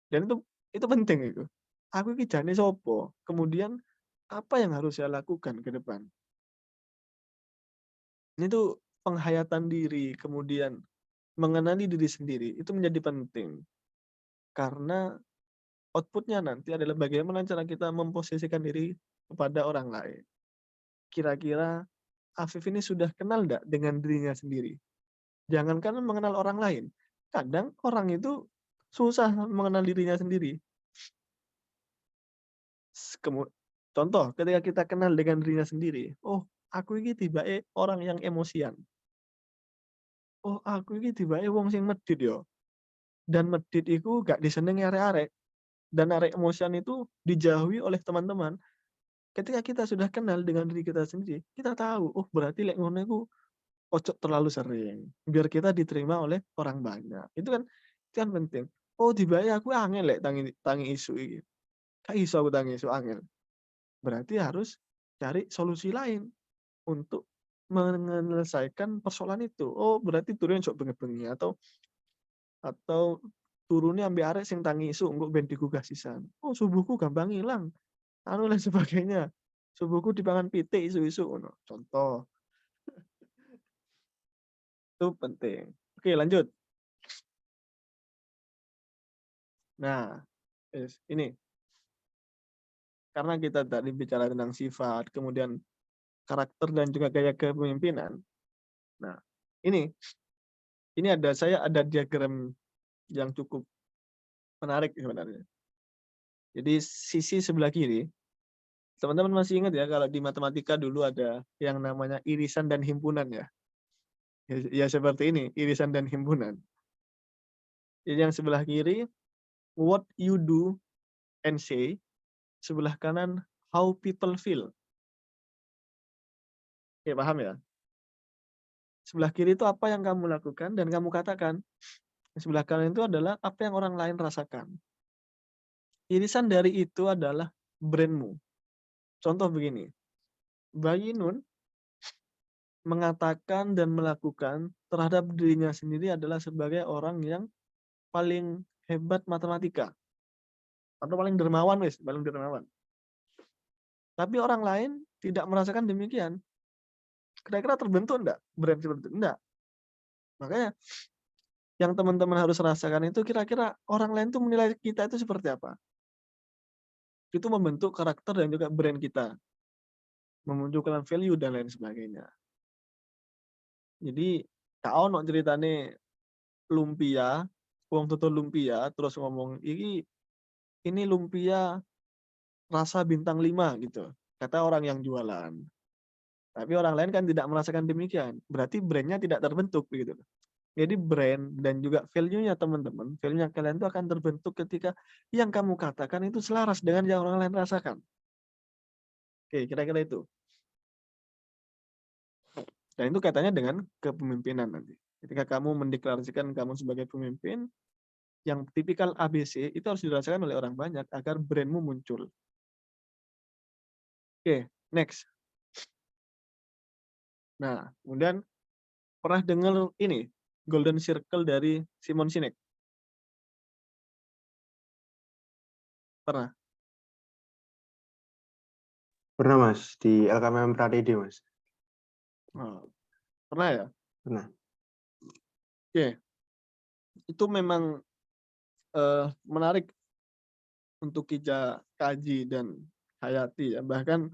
Dan itu penting itu. Aku ini jane sopo. Kemudian apa yang harus saya lakukan ke depan? Ini tuh penghayatan diri, kemudian mengenali diri sendiri itu menjadi penting. Karena output-nya nanti adalah bagaimana cara kita memposisikan diri kepada orang lain. Kira-kira Afif ini sudah kenal enggak dengan dirinya sendiri? Jangankan mengenal orang lain. Kadang orang itu susah mengenal dirinya sendiri. Contoh, ketika kita kenal dengan dirinya sendiri, oh, aku ini tiba-tiba orang yang emosian. Oh, aku ini tiba-tiba wong sing medit yo. Dan medit itu gak disenengi arek-arek. Dan arek emosian itu dijauhi oleh teman-teman. Ketika kita sudah kenal dengan diri kita sendiri, kita tahu, oh berarti lek ngono iku ojo terlalu sering. Biar kita diterima oleh orang banyak. Itu kan penting. Oh, tiba-tiba aku angel lek tangi isu iki. Gak iso aku tangi isu angel. Berarti harus cari solusi lain untuk menyelesaikan persoalan itu. Oh, berarti turun sok bengi-bengi atau turunnya ambil arek sing tangi isu engko ben digugah sisan. Oh, subuhku gampang hilang. Anu lain sebagainya. Subuhku dipangan pitik isu-isu ngono. Contoh. Itu penting. Oke, lanjut. Nah, ini. Karena kita tadi bicara tentang sifat, kemudian karakter dan juga gaya kepemimpinan. Nah, ini saya ada diagram yang cukup menarik sebenarnya. Jadi sisi sebelah kiri, teman-teman masih ingat ya kalau di matematika dulu ada yang namanya irisan dan himpunan ya. Ya seperti ini, irisan dan himpunan. Jadi yang sebelah kiri, what you do and say. Sebelah kanan, how people feel. Oke, paham ya? Sebelah kiri itu apa yang kamu lakukan dan kamu katakan. Sebelah kanan itu adalah apa yang orang lain rasakan. Irisan dari itu adalah brandmu. Contoh begini, Bayinun mengatakan dan melakukan terhadap dirinya sendiri adalah sebagai orang yang paling hebat matematika. Atau paling dermawan, paling dermawan. Tapi orang lain tidak merasakan demikian. Kira-kira terbentuk enggak brand seperti itu? Enggak. Makanya yang teman-teman harus rasakan itu kira-kira orang lain tuh menilai kita itu seperti apa. Itu membentuk karakter dan juga brand kita. memunculkan value dan lain sebagainya. Jadi kau ono ceritane lumpia, wong tutur lumpia terus ngomong ini lumpia rasa bintang 5 gitu. Kata orang yang jualan. Tapi orang lain kan tidak merasakan demikian. Berarti brand-nya tidak terbentuk begitu. Jadi brand dan juga value-nya teman-teman, value-nya kalian itu akan terbentuk ketika yang kamu katakan itu selaras dengan yang orang lain rasakan. Oke, kira-kira itu. Dan itu katanya dengan kepemimpinan nanti. Ketika kamu mendeklarasikan kamu sebagai pemimpin, yang tipikal ABC itu harus dirasakan oleh orang banyak agar brandmu muncul. Oke, next. Nah, kemudian pernah dengar ini, Golden Circle dari Simon Sinek? Pernah? Pernah Mas, di LKMM Pratidi Mas. Oh, pernah ya? Pernah. Oke. Itu memang menarik untuk kita kaji dan hayati ya. Bahkan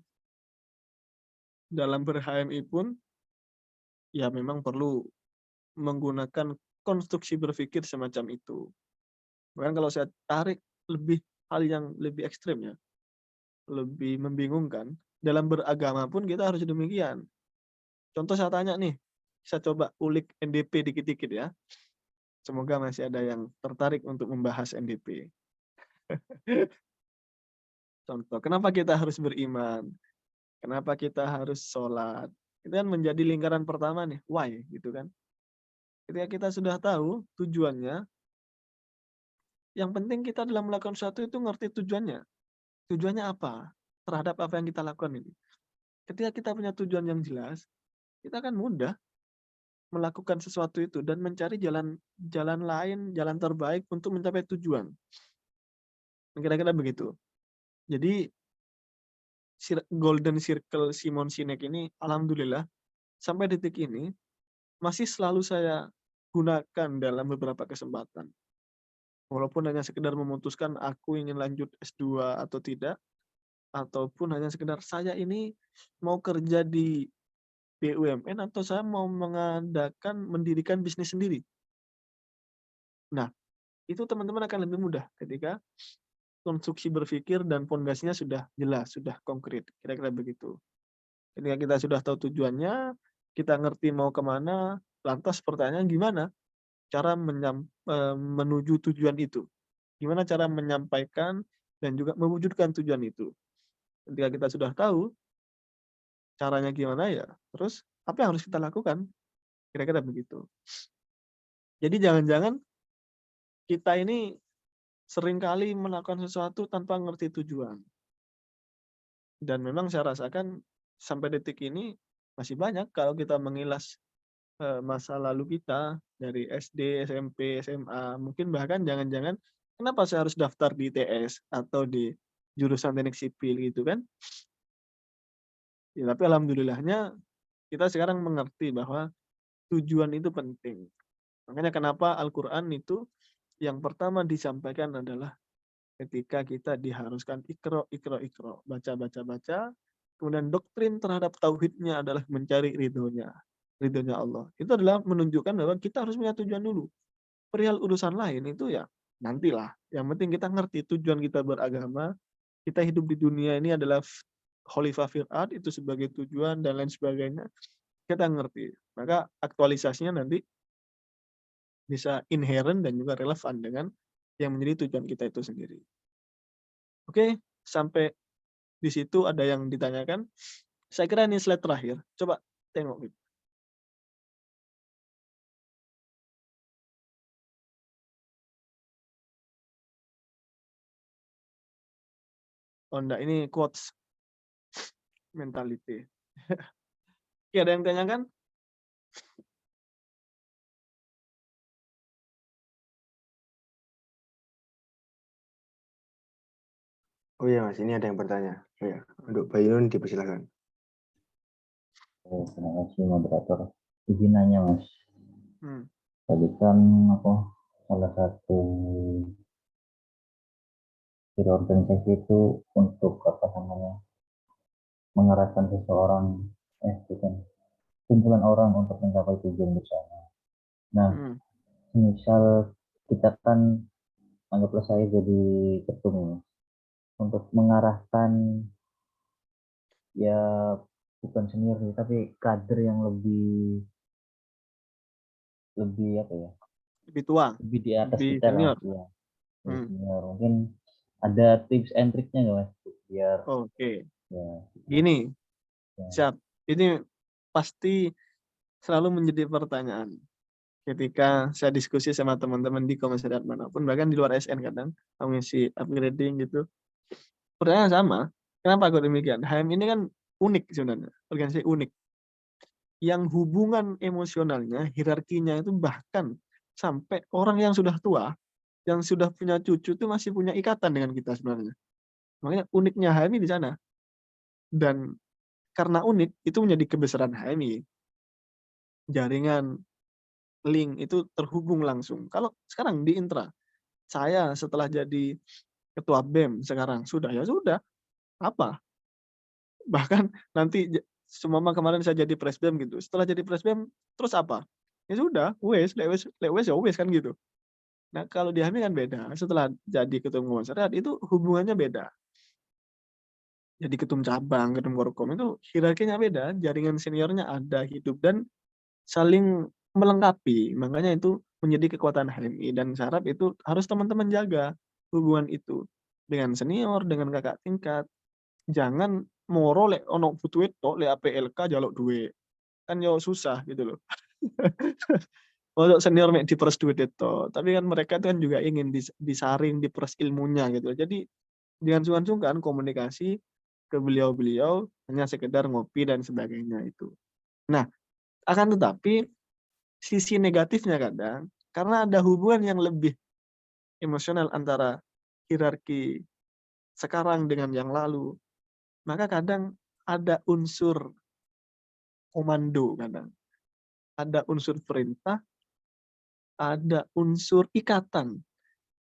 dalam ber-HMI pun ya memang perlu menggunakan konstruksi berpikir semacam itu. Bahkan kalau saya tarik hal yang lebih ekstrim ya, lebih membingungkan, dalam beragama pun kita harus demikian. Contoh saya tanya nih, saya coba ulik NDP dikit-dikit ya. Semoga masih ada yang tertarik untuk membahas NDP. Contoh, kenapa kita harus beriman? Kenapa kita harus sholat? Itu kan menjadi lingkaran pertama nih, why gitu kan. Ketika kita sudah tahu tujuannya, yang penting kita dalam melakukan sesuatu itu ngerti tujuannya. Tujuannya apa? Terhadap apa yang kita lakukan ini. Ketika kita punya tujuan yang jelas, kita akan mudah melakukan sesuatu itu dan mencari jalan lain, jalan terbaik untuk mencapai tujuan. Kira-kira begitu. Jadi Golden Circle Simon Sinek ini, alhamdulillah, sampai detik ini, masih selalu saya gunakan dalam beberapa kesempatan. Walaupun hanya sekedar memutuskan aku ingin lanjut S2 atau tidak, ataupun hanya sekedar saya ini mau kerja di BUMN atau saya mau mendirikan bisnis sendiri. Nah, itu teman-teman akan lebih mudah ketika konstruksi berpikir dan fondasinya sudah jelas, sudah konkret. Kira-kira begitu. Ketika kita sudah tahu tujuannya, kita ngerti mau kemana, lantas pertanyaan gimana cara menuju tujuan itu. Gimana cara menyampaikan dan juga mewujudkan tujuan itu. Ketika kita sudah tahu caranya gimana ya, terus apa yang harus kita lakukan? Kira-kira begitu. Jadi jangan-jangan kita ini seringkali melakukan sesuatu tanpa ngerti tujuan. Dan memang saya rasakan sampai detik ini masih banyak kalau kita mengilas masa lalu kita dari SD, SMP, SMA, mungkin bahkan jangan-jangan kenapa saya harus daftar di ITS atau di jurusan teknik sipil gitu kan? Ya, tapi alhamdulillahnya kita sekarang mengerti bahwa tujuan itu penting. Makanya kenapa Al-Quran itu yang pertama disampaikan adalah ketika kita diharuskan ikro, baca, kemudian doktrin terhadap tauhidnya adalah mencari ridhonya Allah. Itu adalah menunjukkan bahwa kita harus punya tujuan dulu. Perihal urusan lain itu ya nantilah. Yang penting kita ngerti tujuan kita beragama, kita hidup di dunia ini adalah khalifah fil ard itu sebagai tujuan dan lain sebagainya. Kita ngerti. Maka aktualisasinya nanti bisa inherent dan juga relevan dengan yang menjadi tujuan kita itu sendiri. Oke, sampai di situ ada yang ditanyakan. Saya kira ini slide terakhir. Coba tengok. Oh enggak, ini quotes mentality. Oke, ada yang tanyakan? Oh iya Mas, ini ada yang bertanya. Oh ya, untuk Bayun dipersilakan. Terima kasih moderator. Izin nanya Mas. Tadi kan salah satu ciri organisasi itu untuk mengarahkan seseorang, bukan, kumpulan orang untuk mencapai tujuan bersama. Nah, misal kita kan, anggaplah saya jadi ketum nih, untuk mengarahkan, ya bukan senior sih, tapi kader yang lebih apa ya, Lebih tua, lebih di atas lebih kita lah, senior. ya lebih senior. Mungkin ada tips and triknya nggak mas, biar Oke, ya, gini, ya. siap. Ini pasti selalu menjadi pertanyaan ketika saya diskusi sama teman-teman di komisariat manapun, bahkan di luar SN kadang mengisi upgrading gitu. Pertanyaan sama, kenapa kok demikian? HM ini kan unik sebenarnya, organisasi unik. Yang hubungan emosionalnya, hierarkinya itu bahkan sampai orang yang sudah tua, yang sudah punya cucu itu masih punya ikatan dengan kita sebenarnya. Makanya uniknya HMI di sana. Dan karena unik, itu menjadi kebesaran HMI. Jaringan, link itu terhubung langsung. Kalau sekarang di Intra, saya setelah jadi ketua BEM sekarang, ya sudah, apa? Bahkan nanti semama kemarin saya jadi presbem gitu. Setelah jadi presbem, terus apa? Ya sudah, wes ya wes kan gitu. Nah, kalau di HMI kan beda. Setelah jadi ketua komisariat itu hubungannya beda. Jadi ketum cabang, ketum korkom itu hierarkinya beda, jaringan seniornya ada, hidup, dan saling melengkapi. Makanya itu menjadi kekuatan HMI, dan saya harap itu harus teman-teman jaga hubungan itu dengan senior, dengan kakak tingkat. Jangan moro lek ono butuh tok lek APLK jaluk duit. Kan yo susah gitu loh. Untuk senior mek diperes duit itu. Tapi kan mereka itu kan juga ingin disaring, diperes ilmunya gitu. Jadi jangan sungkan-sungkan komunikasi ke beliau-beliau hanya sekedar ngopi dan sebagainya itu. Nah, akan tetapi sisi negatifnya kadang karena ada hubungan yang lebih emosional antara hierarki sekarang dengan yang lalu, maka kadang ada unsur komando kadang. Ada unsur perintah, ada unsur ikatan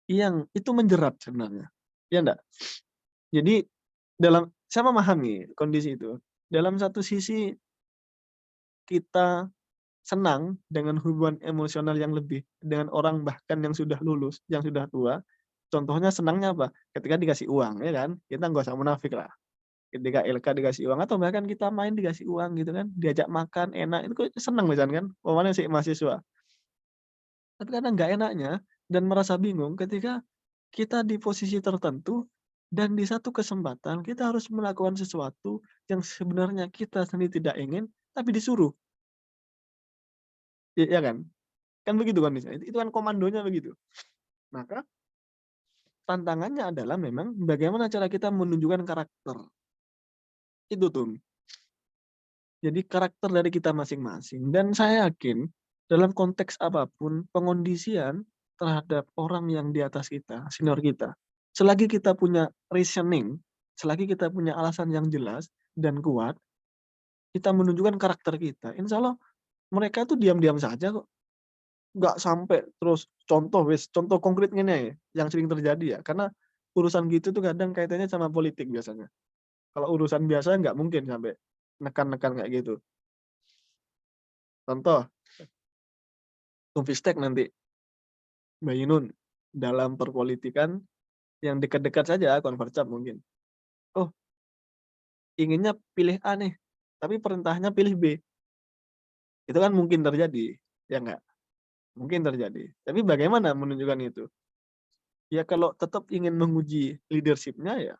yang itu menjerat sebenarnya. Ya enggak? Jadi saya memahami kondisi itu. Dalam satu sisi kita senang dengan hubungan emosional yang lebih dengan orang bahkan yang sudah lulus, yang sudah tua. Contohnya senangnya apa? Ketika dikasih uang, ya kan? Kita nggak usah munafik lah. Ketika LK dikasih uang atau bahkan kita main dikasih uang gitu kan, diajak makan enak, itu kok senang misalnya kan, pokoknya si mahasiswa. Tapi kadang nggak enaknya dan merasa bingung ketika kita di posisi tertentu dan di satu kesempatan kita harus melakukan sesuatu yang sebenarnya kita sendiri tidak ingin, tapi disuruh. Ya kan? Kan begitu kondisinya. Itu kan komandonya begitu. Maka tantangannya adalah memang bagaimana cara kita menunjukkan karakter. Itu tuh. Jadi karakter dari kita masing-masing. Dan saya yakin dalam konteks apapun pengondisian terhadap orang yang di atas kita, senior kita. Selagi kita punya reasoning, selagi kita punya alasan yang jelas dan kuat, kita menunjukkan karakter kita. Insya Allah mereka tuh diam-diam saja kok. Nggak sampai terus contoh konkretnya nih yang sering terjadi ya. Karena urusan gitu tuh kadang kaitannya sama politik biasanya. Kalau urusan biasa nggak mungkin sampai nekan-nekan kayak gitu. Contoh, Tumfistek nanti, Mbak Yunun, dalam perpolitikan yang dekat-dekat saja, konvercap mungkin. Oh, inginnya pilih A nih, tapi perintahnya pilih B. Itu kan mungkin terjadi, ya nggak? Mungkin terjadi. Tapi bagaimana menunjukkan itu? Ya kalau tetap ingin menguji leadership-nya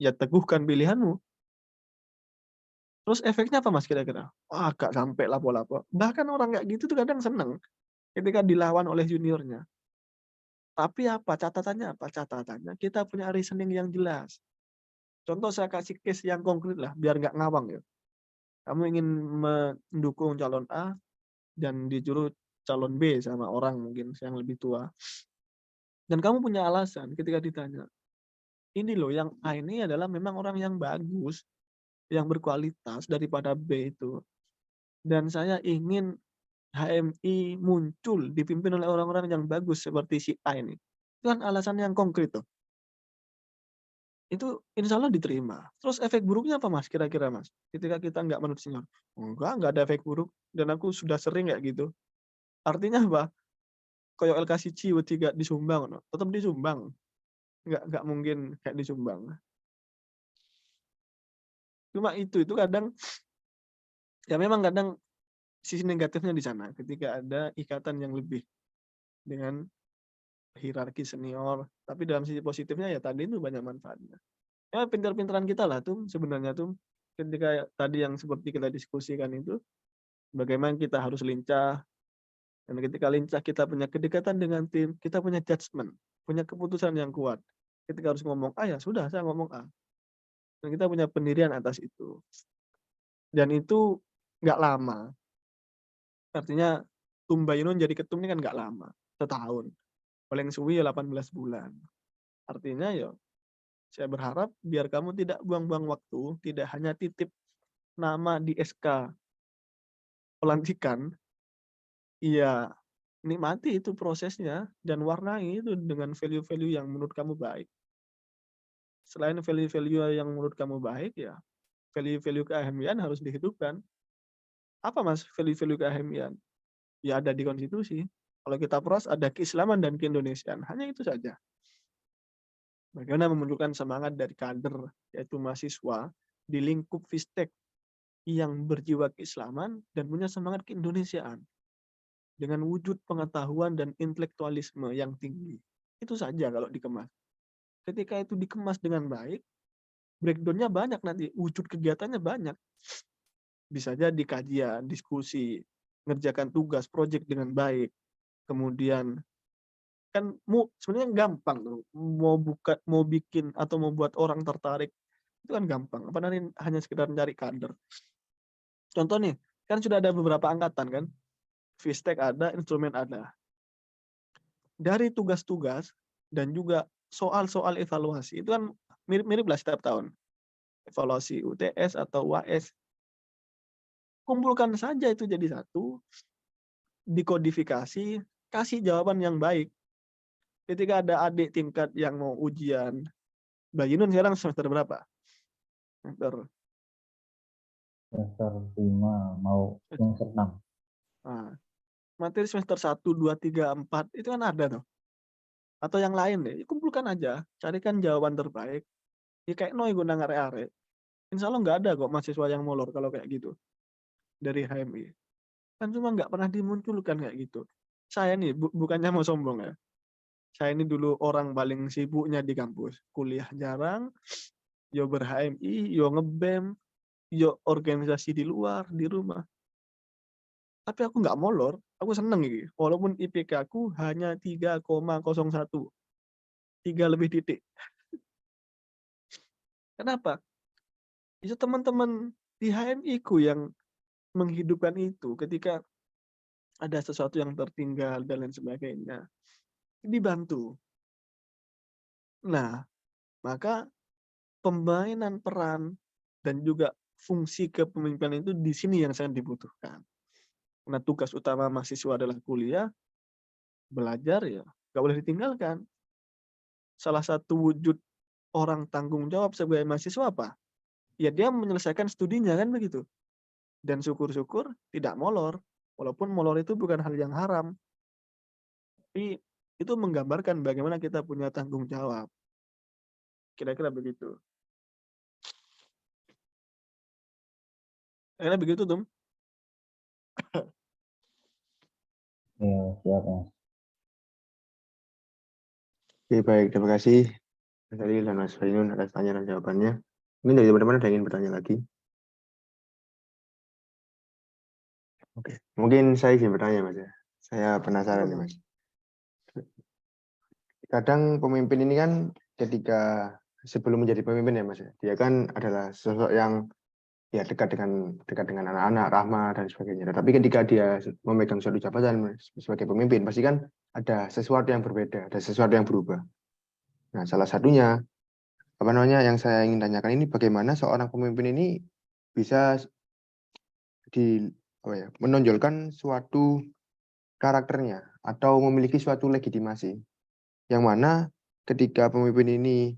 ya teguhkan pilihanmu. Terus efeknya apa mas kira-kira? Wah, gak sampai lapo-lapo. Bahkan orang kayak gitu tuh kadang seneng ketika dilawan oleh juniornya. Tapi apa? Catatannya apa? Catatannya kita punya reasoning yang jelas. Contoh saya kasih case yang konkret lah, biar nggak ngawang ya. Kamu ingin mendukung calon A dan disuruh calon B sama orang mungkin yang lebih tua. Dan kamu punya alasan ketika ditanya, ini loh yang A ini adalah memang orang yang bagus, yang berkualitas daripada B itu. Dan saya ingin HMI muncul dipimpin oleh orang-orang yang bagus seperti si A ini. Itu kan alasan yang konkret tuh. itu insya Allah diterima. Terus efek buruknya apa Mas kira-kira Mas? Ketika kita nggak menurut senior? Nggak ada efek buruk dan aku sudah sering kayak gitu. Artinya apa? Koyo LK siji wedi gak disumbang no, tetep disumbang. Nggak mungkin kayak disumbang. Cuma itu kadang ya memang kadang sisi negatifnya di sana ketika ada ikatan yang lebih dengan hierarki senior, tapi dalam sisi positifnya ya tadi itu banyak manfaatnya. Ya pintar-pintaran kita lah tuh sebenarnya tuh ketika tadi yang seperti kita diskusikan itu bagaimana kita harus lincah dan ketika lincah kita punya kedekatan dengan tim, kita punya judgement, punya keputusan yang kuat. Ketika harus ngomong A ya sudah saya ngomong A. Dan kita punya pendirian atas itu. Dan itu nggak lama. Artinya Tumba Yunun jadi ketum ini kan nggak lama, setahun. Paling suwi ya 18 bulan. Artinya ya saya berharap biar kamu tidak buang-buang waktu, tidak hanya titip nama di SK pelantikan, iya nikmati itu prosesnya dan warnai itu dengan value-value yang menurut kamu baik. Selain value-value yang menurut kamu baik ya, value-value keahmian harus dihidupkan. Apa Mas value-value keahmian? Ya ada di konstitusi. Kalau kita pros ada keislaman dan keindonesiaan. Hanya itu saja. Bagaimana memunculkan semangat dari kader, yaitu mahasiswa, di lingkup FISTEK yang berjiwa keislaman dan punya semangat keindonesiaan. Dengan wujud pengetahuan dan intelektualisme yang tinggi. Itu saja kalau dikemas. Ketika itu dikemas dengan baik, breakdown-nya banyak nanti, wujud kegiatannya banyak. Bisa jadi kajian, diskusi, ngerjakan tugas, proyek dengan baik. Kemudian kan sebenarnya gampang tuh mau bikin atau mau buat orang tertarik itu kan gampang. Apa nanti hanya sekedar mencari kader. Contoh nih, kan sudah ada beberapa angkatan kan, FISTEK ada, instrumen ada. Dari tugas-tugas dan juga soal-soal evaluasi itu kan mirip-mirip lah setiap tahun. Evaluasi UTS atau UAS. Kumpulkan saja itu jadi satu, dikodifikasi, kasih jawaban yang baik. Ketika ada adik tingkat yang mau ujian, Mbak Yunun sekarang semester berapa? Semester 5 mau semester 6. Nah, materi semester 1, 2, 3, 4 itu kan ada tuh. Atau yang lain deh, kumpulkan aja, carikan jawaban terbaik. Ya kayak no iku nang arek-arek. Insya Allah nggak ada kok mahasiswa yang molor kalau kayak gitu dari HMI. Kan cuma nggak pernah dimunculkan kayak gitu. Saya nih bukannya mau sombong ya. Saya ini dulu orang paling sibuknya di kampus. Kuliah jarang, yo ber-HMI, yo ngebem, yo organisasi di luar, di rumah. Tapi aku nggak molor, aku seneng ini. Walaupun IPK aku hanya 3,01. 3 lebih titik. Kenapa? Itu teman-teman di HMI ku yang menghidupkan itu ketika ada sesuatu yang tertinggal dan lain sebagainya. Dibantu. Nah, maka pemainan peran dan juga fungsi kepemimpinan itu di sini yang sangat dibutuhkan. Karena tugas utama mahasiswa adalah kuliah, belajar ya nggak boleh ditinggalkan. Salah satu wujud orang tanggung jawab sebagai mahasiswa apa? Ya dia menyelesaikan studinya kan begitu. Dan syukur-syukur tidak molor. Walaupun molor itu bukan hal yang haram. Tapi itu menggambarkan bagaimana kita punya tanggung jawab. Kira-kira begitu. Kira-kira begitu, Tum. Ya, siap Mas. Oke, baik. Terima kasih Mas Halil dan Mas Fainun atas tanya dan jawabannya. Mungkin dari teman-teman ada yang ingin bertanya lagi. Oke, mungkin saya ingin bertanya Mas ya. Saya penasaran nih Mas. Kadang pemimpin ini kan ketika sebelum menjadi pemimpin ya Mas ya, dia kan adalah sosok yang ya dekat dengan anak-anak, ramah dan sebagainya. Tapi ketika dia memegang suatu jabatan sebagai pemimpin, pasti kan ada sesuatu yang berbeda, ada sesuatu yang berubah. Nah, salah satunya yang saya ingin tanyakan ini bagaimana seorang pemimpin ini bisa menonjolkan suatu karakternya atau memiliki suatu legitimasi yang mana ketika pemimpin ini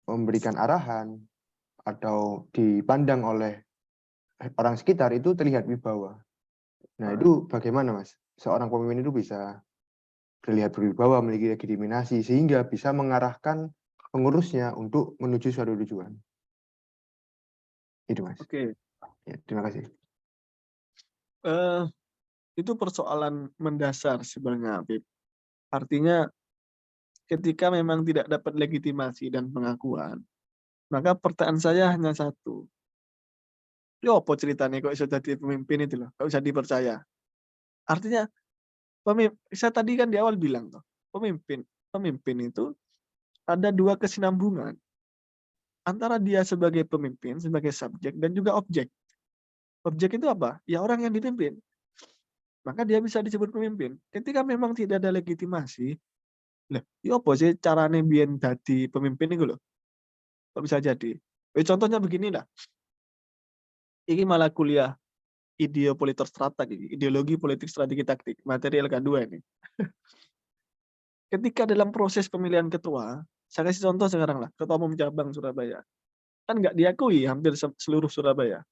memberikan arahan atau dipandang oleh orang sekitar itu terlihat wibawa. Nah, itu bagaimana, Mas? Seorang pemimpin itu bisa terlihat berwibawa, memiliki legitimasi, sehingga bisa mengarahkan pengurusnya untuk menuju suatu tujuan. Itu, Mas. Oke. Ya, terima kasih. Itu persoalan mendasar sebenarnya, Habib. Artinya ketika memang tidak dapat legitimasi dan pengakuan, maka pertanyaan saya hanya satu. Ya apa ceritanya kok bisa jadi pemimpin itu loh, gak usah dipercaya. Artinya saya tadi kan di awal bilang toh, pemimpin itu ada dua kesinambungan antara dia sebagai pemimpin, sebagai subjek dan juga objek. Objek itu apa? Ya orang yang dipimpin. Maka dia bisa disebut pemimpin. Ketika memang tidak ada legitimasi, lah, ya apa sih caranya biar jadi pemimpin itu loh? Kok bisa jadi? Contohnya beginilah. Ini malah kuliah ideologi politik strategi taktik, materi LK2 ini. Ketika dalam proses pemilihan ketua, saya kasih contoh sekarang lah, ketua umum cabang Surabaya. Kan nggak diakui hampir seluruh Surabaya.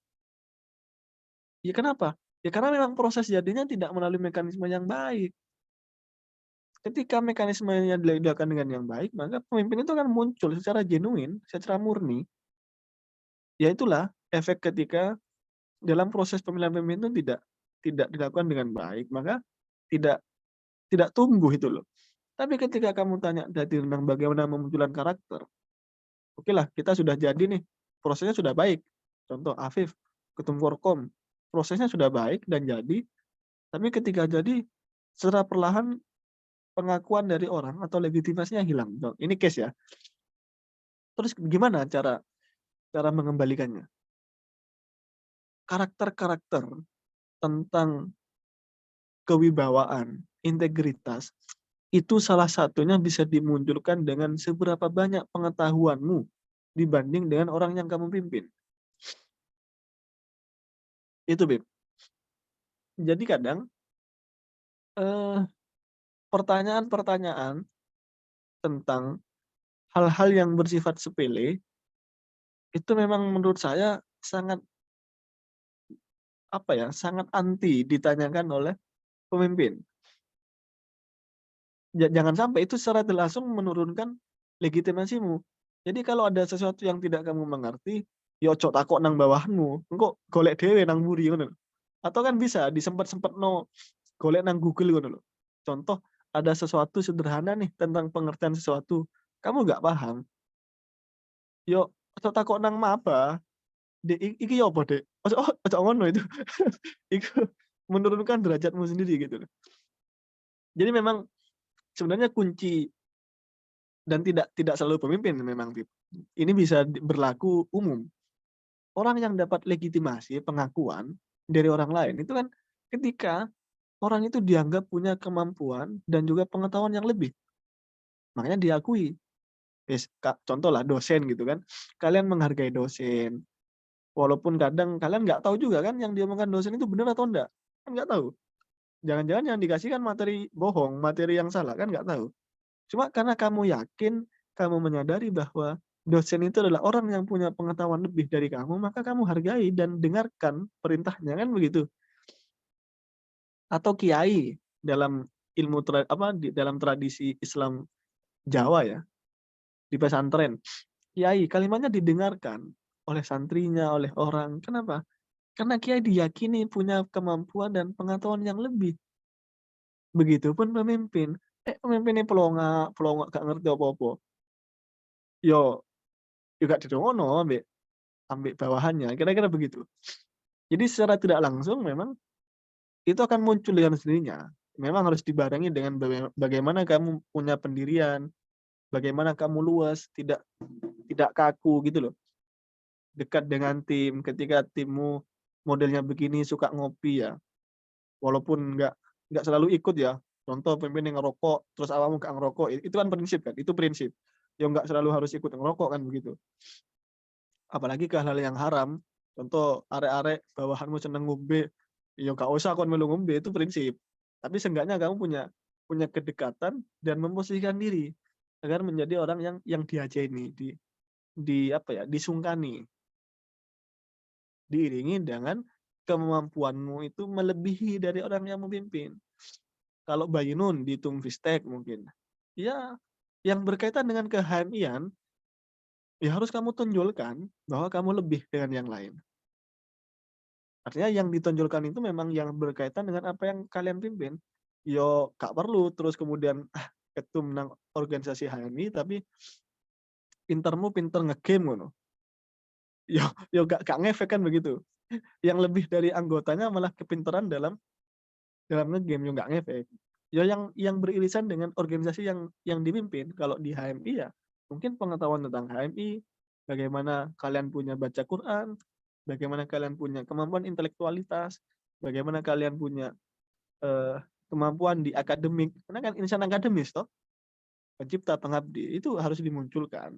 Ya kenapa? Ya karena memang proses jadinya tidak melalui mekanisme yang baik. Ketika mekanismenya dilakukan dengan yang baik, maka pemimpin itu akan muncul secara genuine, secara murni. Ya itulah efek ketika dalam proses pemilihan pemimpin itu tidak dilakukan dengan baik, maka tidak tumbuh itu loh. Tapi ketika kamu tanya tadi tentang bagaimana memunculkan karakter, oke lah, kita sudah jadi nih, prosesnya sudah baik. Contoh Afif, Ketum Forkom, prosesnya sudah baik dan jadi, tapi ketika jadi, secara perlahan pengakuan dari orang atau legitimasinya hilang. Ini case ya. Terus gimana cara mengembalikannya? Karakter-karakter tentang kewibawaan, integritas, itu salah satunya bisa dimunculkan dengan seberapa banyak pengetahuanmu dibanding dengan orang yang kamu pimpin. Itu, Beb. Jadi kadang pertanyaan-pertanyaan tentang hal-hal yang bersifat sepele itu memang menurut saya sangat sangat anti ditanyakan oleh pemimpin. Jangan sampai itu secara tidak langsung menurunkan legitimasimu. Jadi kalau ada sesuatu yang tidak kamu mengerti, ya ojo takok nang bawahmu, engko golek dhewe nang mburi ngono. Atau kan bisa disempet-sempetno golek nang Google ngono lho. Contoh ada sesuatu sederhana nih tentang pengertian sesuatu, kamu nggak paham. Yo ojo takok nang maba. Dek iki ya apa, Dek? Ojo ngono itu. Itu menurunkan derajatmu sendiri gitu loh. Jadi memang sebenarnya kunci dan tidak selalu pemimpin memang, ini bisa berlaku umum. Orang yang dapat legitimasi pengakuan dari orang lain itu kan ketika orang itu dianggap punya kemampuan dan juga pengetahuan yang lebih. Makanya diakui. Contoh lah dosen gitu kan. Kalian menghargai dosen. Walaupun kadang kalian nggak tahu juga kan yang diomongkan dosen itu benar atau enggak. Kan nggak tahu. Jangan-jangan yang dikasihkan materi bohong, materi yang salah, kan nggak tahu. Cuma karena kamu yakin, kamu menyadari bahwa dosen itu adalah orang yang punya pengetahuan lebih dari kamu, maka kamu hargai dan dengarkan perintahnya, kan begitu. Atau kiai dalam dalam tradisi Islam Jawa ya, di pesantren. Kiai kalimatnya didengarkan oleh santrinya, oleh orang. Kenapa? Karena kiai diyakini punya kemampuan dan pengetahuan yang lebih. Begitupun pemimpin. Pemimpinnya pelonga gak ngerti apa-apa. Yo juga didongono ambek bawahannya, kira-kira begitu. Jadi secara tidak langsung memang itu akan muncul dengan sendirinya. Memang harus dibarengi dengan bagaimana kamu punya pendirian, bagaimana kamu luas, tidak kaku gitu loh. Dekat dengan tim, ketika timmu modelnya begini suka ngopi ya. Walaupun nggak selalu ikut ya. Contoh pemimpin yang ngerokok, terus awakmu gak ngerokok, itu kan prinsip kan, itu prinsip. Ya nggak selalu harus ikut ngerokok kan begitu. Apalagi ke hal yang haram. Contoh arek-arek bawahanmu seneng ngombe, ya gak usah kon melu ngombe, itu prinsip. Tapi seenggaknya kamu punya kedekatan dan memposisikan diri agar menjadi orang yang diajeni, disungkani, diiringi dengan kemampuanmu itu melebihi dari orang yang memimpin. Kalau bayinun dihitung fistek mungkin. Ya, yang berkaitan dengan ke-HMI-an, ya harus kamu tonjolkan bahwa kamu lebih dengan yang lain. Artinya yang ditonjolkan itu memang yang berkaitan dengan apa yang kalian pimpin. Yo, gak perlu terus kemudian ketum nang organisasi HMI tapi pintermu pinter ngegame ngono. Yo gak ngefek kan begitu. Yang lebih dari anggotanya malah kepinteran dalam ngegame, yo gak ngefek. Ya yang beririsan dengan organisasi yang dipimpin. Kalau di HMI ya mungkin pengetahuan tentang HMI, bagaimana kalian punya baca Quran, bagaimana kalian punya kemampuan intelektualitas, bagaimana kalian punya kemampuan di akademik. Karena kan insan akademis toh, pencipta pengabdi itu harus dimunculkan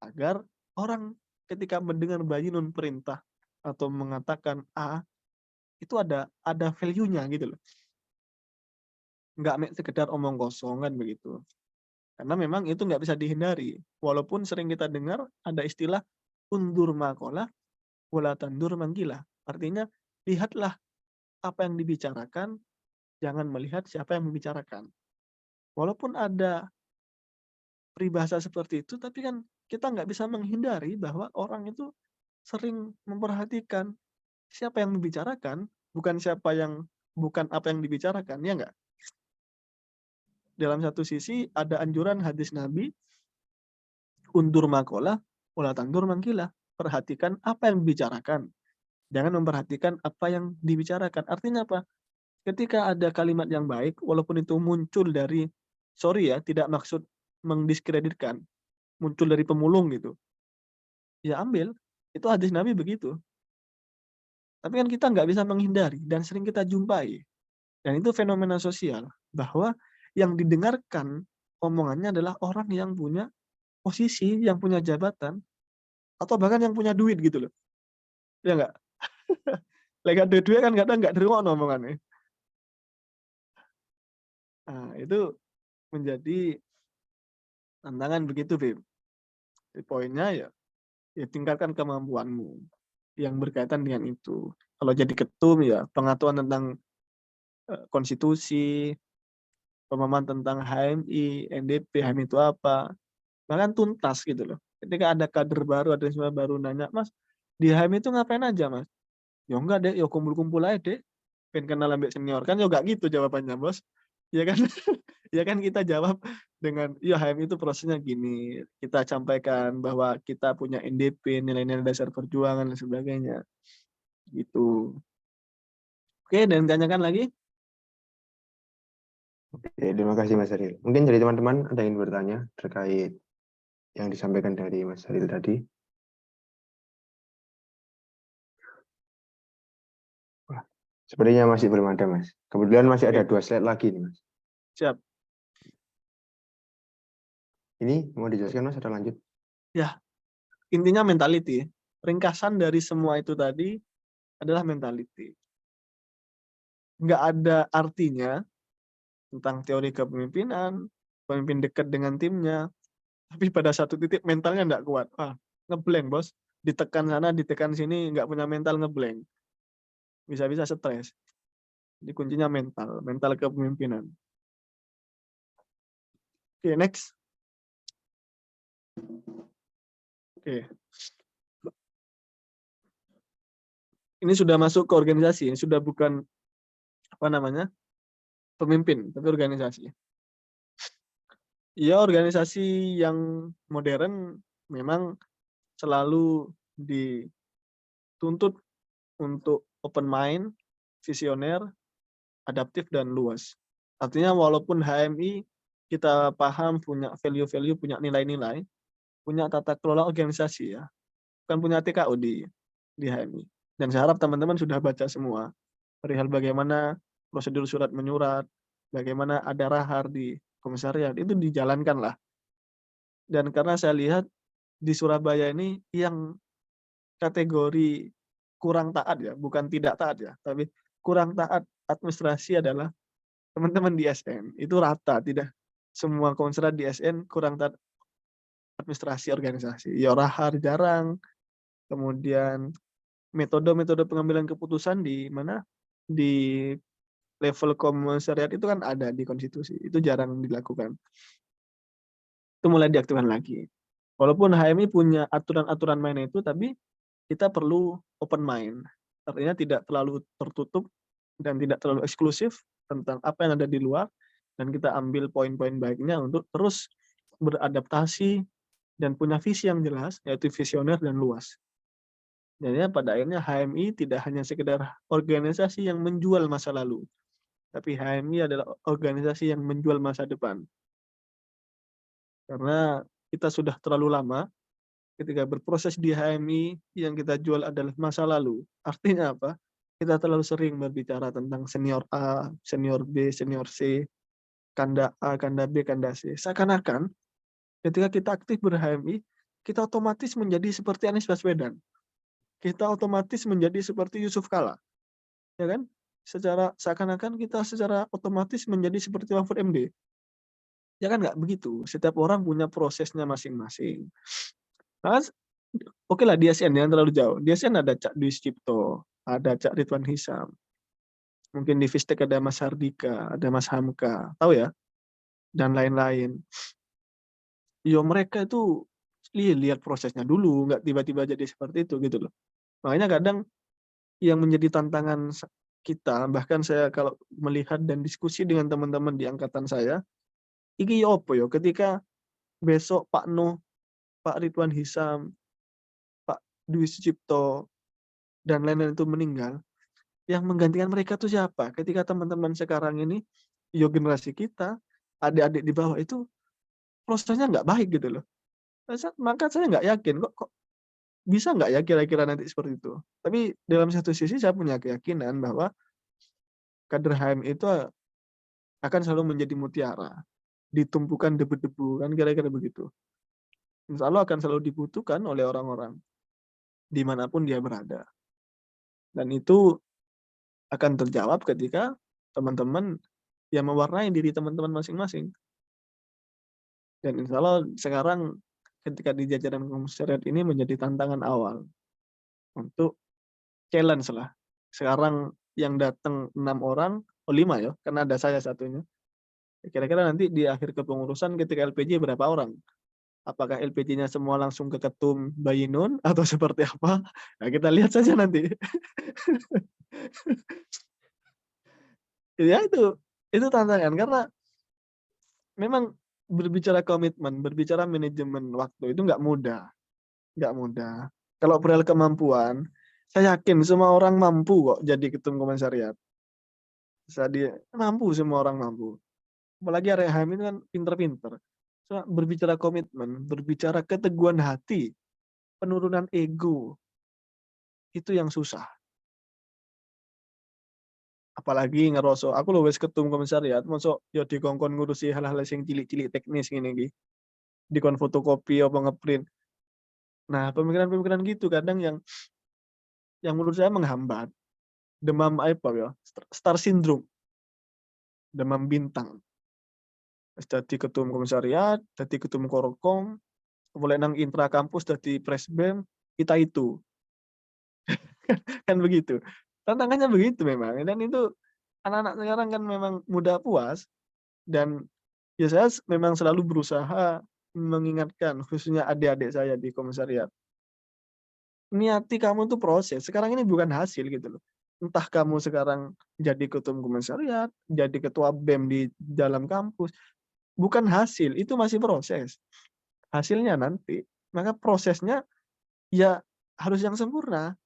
agar orang ketika mendengar bayinun perintah atau mengatakan A itu ada value-nya gitu loh. Nggak sekedar omong kosong kan begitu. Karena memang itu nggak bisa dihindari. Walaupun sering kita dengar ada istilah undur makola, wala tandur mangkilah. Artinya lihatlah apa yang dibicarakan, jangan melihat siapa yang membicarakan. Walaupun ada peribahasa seperti itu, tapi kan kita nggak bisa menghindari bahwa orang itu sering memperhatikan siapa yang membicarakan, bukan apa yang dibicarakan, ya nggak? Dalam satu sisi ada anjuran hadis Nabi, undur makola, wala tandur mangkilah. Perhatikan apa yang dibicarakan. Jangan memperhatikan apa yang dibicarakan. Artinya apa? Ketika ada kalimat yang baik, walaupun itu muncul dari, tidak maksud mendiskreditkan, muncul dari pemulung gitu. Ya ambil, itu hadis Nabi begitu. Tapi kan kita nggak bisa menghindari, dan sering kita jumpai. Dan itu fenomena sosial, bahwa yang didengarkan omongannya adalah orang yang punya posisi, yang punya jabatan, atau bahkan yang punya duit gitu loh. Ya nggak? Lagi ada duit kan kadang nggak terima omongannya. Nah, itu menjadi tantangan begitu, Bim. Poinnya ya tingkatkan kemampuanmu yang berkaitan dengan itu. Kalau jadi ketum ya pengetahuan tentang konstitusi, pemahaman tentang HMI, NDP, HMI itu apa, bahkan tuntas gitu loh. Ketika ada kader baru, ada yang baru nanya, Mas, di HMI itu ngapain aja, Mas? Ya enggak deh, ya kumpul-kumpul aja deh. Pengen kenal ambek senior kan, ya enggak gitu jawabannya, Bos. Ya kan, ya kan kita jawab dengan, ya HMI itu prosesnya gini. Kita sampaikan bahwa kita punya NDP, nilai-nilai dasar perjuangan dan sebagainya. Gitu. Oke, dan tanyakan lagi. Oke, terima kasih Mas Haril. Mungkin dari teman-teman ada yang bertanya terkait yang disampaikan dari Mas Haril tadi. Wah, sepertinya masih belum ada, Mas. Kebetulan masih ada 2 slide lagi nih, Mas. Siap. Ini mau dijelaskan, Mas, atau lanjut? Ya, intinya mentality. Ringkasan dari semua itu tadi adalah mentality. Nggak ada artinya tentang teori kepemimpinan, pemimpin dekat dengan timnya, tapi pada satu titik mentalnya nggak kuat. Ngeblank, Bos. Ditekan sana, ditekan sini, nggak punya mental, ngeblank. Bisa-bisa stres. Jadi kuncinya mental kepemimpinan. Oke, next. Oke. Ini sudah masuk ke organisasi, ini sudah bukan pemimpin, tapi organisasi. Ya, organisasi yang modern memang selalu dituntut untuk open mind, visioner, adaptif, dan luas. Artinya walaupun HMI kita paham punya value-value, punya nilai-nilai, punya tata kelola organisasi ya, bukan punya TKO di HMI. Dan saya harap teman-teman sudah baca semua perihal bagaimana prosedur surat menyurat, bagaimana ada rahar di komisariat, itu dijalankan lah. Dan karena saya lihat di Surabaya ini yang kategori kurang taat ya, bukan tidak taat ya, tapi kurang taat administrasi adalah teman-teman di SN. Itu rata, tidak semua komisariat di SN kurang taat administrasi organisasi. Yorahar jarang, kemudian metode-metode pengambilan keputusan di mana, di level komisariat itu kan ada di konstitusi, itu jarang dilakukan. Itu mulai diaktifkan lagi. Walaupun HMI punya aturan-aturan main itu, tapi kita perlu open mind. Artinya tidak terlalu tertutup dan tidak terlalu eksklusif tentang apa yang ada di luar, dan kita ambil poin-poin baiknya untuk terus beradaptasi dan punya visi yang jelas, yaitu visioner dan luas. Jadi pada akhirnya HMI tidak hanya sekedar organisasi yang menjual masa lalu, tapi HMI adalah organisasi yang menjual masa depan. Karena kita sudah terlalu lama ketika berproses di HMI, yang kita jual adalah masa lalu. Artinya apa? Kita terlalu sering berbicara tentang senior A, senior B, senior C, kanda A, kanda B, kanda C. Seakan-akan ketika kita aktif ber-HMI, kita otomatis menjadi seperti Anies Baswedan. Kita otomatis menjadi seperti Yusuf Kala. Ya kan? Seakan-akan kita secara otomatis menjadi seperti Mahfud MD. Ya kan nggak begitu. Setiap orang punya prosesnya masing-masing. Nah, oke lah di ASN yang terlalu jauh. Di ASN ada Cak Dwi Cipto, ada Cak Ridwan Hisam. Mungkin di Fistek ada Mas Hardika, ada Mas Hamka, tahu ya? Dan lain-lain. Yo mereka itu lihat prosesnya dulu, nggak tiba-tiba jadi seperti itu gitu loh. Makanya kadang yang menjadi tantangan kita, bahkan saya kalau melihat dan diskusi dengan teman-teman di angkatan saya, iki yo apa yo ketika besok Pak Nuh, Pak Ridwan Hisam, Pak Dwi Sucipto, dan lain-lain itu meninggal, yang menggantikan mereka itu siapa? Ketika teman-teman sekarang ini, yo generasi kita, adik-adik di bawah itu, prosesnya nggak baik gitu loh. Maka saya nggak yakin, kok bisa nggak ya kira-kira nanti seperti itu. Tapi dalam satu sisi saya punya keyakinan bahwa kader HMI itu akan selalu menjadi mutiara, ditumpukan debu-debu, kan kira-kira begitu. Insya Allah akan selalu dibutuhkan oleh orang-orang, dimanapun dia berada. Dan itu akan terjawab ketika teman-teman yang mewarnai diri teman-teman masing-masing. Dan insya Allah sekarang ketika di jajaran komisariat ini menjadi tantangan awal untuk challenge lah. Sekarang yang datang 6 orang, 5 ya, karena ada saya satunya. Kira-kira nanti di akhir kepengurusan ketika LPJ berapa orang? Apakah LPJ-nya semua langsung ke ketum Bayinun atau seperti apa? Nah, kita lihat saja nanti. Ya itu tantangan karena memang berbicara komitmen, berbicara manajemen waktu itu nggak mudah. Kalau perihal kemampuan, saya yakin semua orang mampu kok jadi ketum komisariat. Semua orang mampu. Apalagi area HM itu kan pinter-pinter. So, berbicara komitmen, berbicara keteguhan hati, penurunan ego, itu yang susah. Apalagi ngerosok, aku loh wis ketum komisariat, masuk ya dikongkon ngurusi hal-hal yang cilik-cilik teknis gini iki. Dikon fotokopi apa ngeprint. Nah, pemikiran-pemikiran gitu kadang yang menurut saya menghambat. Demam apa ya? Star syndrome. Demam bintang. Jadi ketum komisariat, jadi ketum korkom, mulai nang intra kampus jadi presbem, kita itu. Kan begitu. Tantangannya begitu memang. Dan itu anak-anak sekarang kan memang mudah puas. Dan ya saya memang selalu berusaha mengingatkan, khususnya adik-adik saya di komisariat. Niati kamu itu proses. Sekarang ini bukan hasil gitu loh. Entah kamu sekarang jadi ketum komisariat, jadi ketua BEM di dalam kampus. Bukan hasil, itu masih proses. Hasilnya nanti. Maka prosesnya ya harus yang sempurna.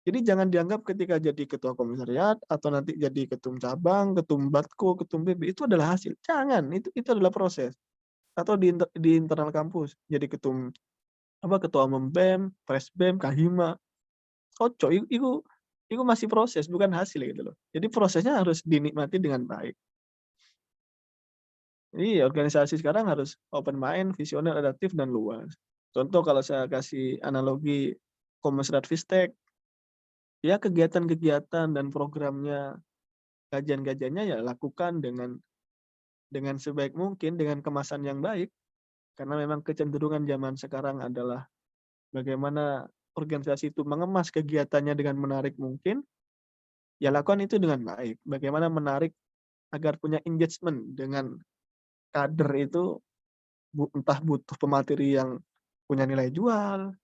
Jadi jangan dianggap ketika jadi ketua komisariat atau nanti jadi ketum cabang, ketum batko, ketum BB itu adalah hasil. Jangan, itu adalah proses. Atau di internal kampus jadi ketum ketua umum BEM, presbem, kahima. Ojo, itu masih proses, bukan hasil gitu loh. Jadi prosesnya harus dinikmati dengan baik. Jadi organisasi sekarang harus open mind, visioner, adaptif, dan luas. Contoh kalau saya kasih analogi komisariat Fistek, ya kegiatan-kegiatan dan programnya, kajian-kajiannya ya lakukan dengan sebaik mungkin, dengan kemasan yang baik. Karena memang kecenderungan zaman sekarang adalah bagaimana organisasi itu mengemas kegiatannya dengan menarik mungkin, ya lakukan itu dengan baik. Bagaimana menarik agar punya engagement dengan kader itu, entah butuh pemateri yang punya nilai jual,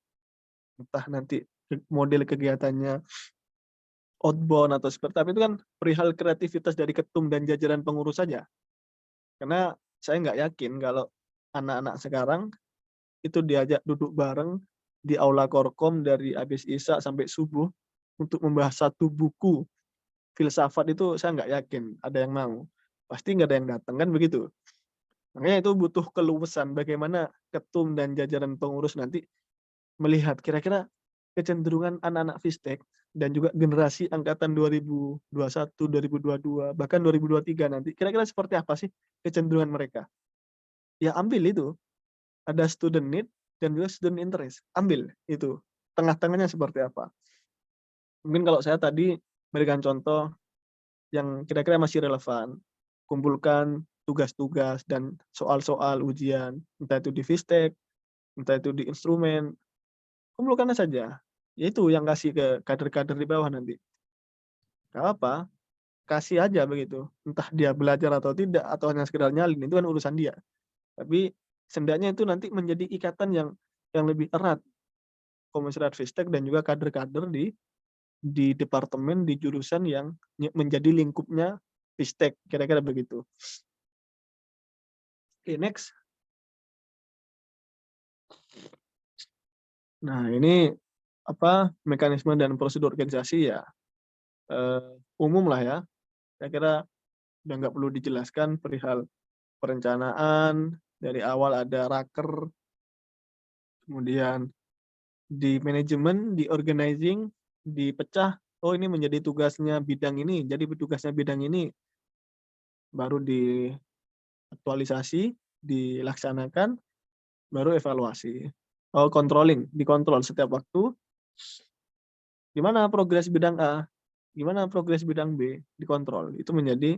entah nanti model kegiatannya outbound atau seperti apa, itu kan perihal kreativitas dari ketum dan jajaran pengurus saja. Karena saya nggak yakin kalau anak-anak sekarang itu diajak duduk bareng di aula Korkom dari habis Isya sampai subuh untuk membahas satu buku filsafat, itu saya nggak yakin ada yang mau. Pasti nggak ada yang datang, kan begitu. Makanya itu butuh keluasan bagaimana ketum dan jajaran pengurus nanti melihat kira-kira kecenderungan anak-anak Fistek dan juga generasi angkatan 2021, 2022, bahkan 2023 nanti, kira-kira seperti apa sih kecenderungan mereka. Ya ambil itu. Ada student need dan juga student interest. Ambil itu. Tengah-tengahnya seperti apa. Mungkin kalau saya tadi berikan contoh yang kira-kira masih relevan. Kumpulkan tugas-tugas dan soal-soal ujian. Entah itu di Fistek, entah itu di instrumen. Kumpulkan saja. Itu yang kasih ke kader-kader di bawah nanti. Gak apa, kasih aja begitu. Entah dia belajar atau tidak, atau hanya sekedar nyalin, itu kan urusan dia. Tapi seenggaknya itu nanti menjadi ikatan yang lebih erat Komisariat Fistek dan juga kader-kader di departemen, di jurusan yang menjadi lingkupnya Fistek, kira-kira begitu. Oke, next. Nah, ini mekanisme dan prosedur organisasi ya umum lah ya. Saya kira udah nggak perlu dijelaskan perihal perencanaan, dari awal ada raker, kemudian di manajemen, di organizing, dipecah, oh ini menjadi tugasnya bidang ini, jadi tugasnya bidang ini, baru diaktualisasi, dilaksanakan, baru evaluasi. Oh, controlling, dikontrol setiap waktu. Gimana progres bidang A, gimana progres bidang B, dikontrol. Itu menjadi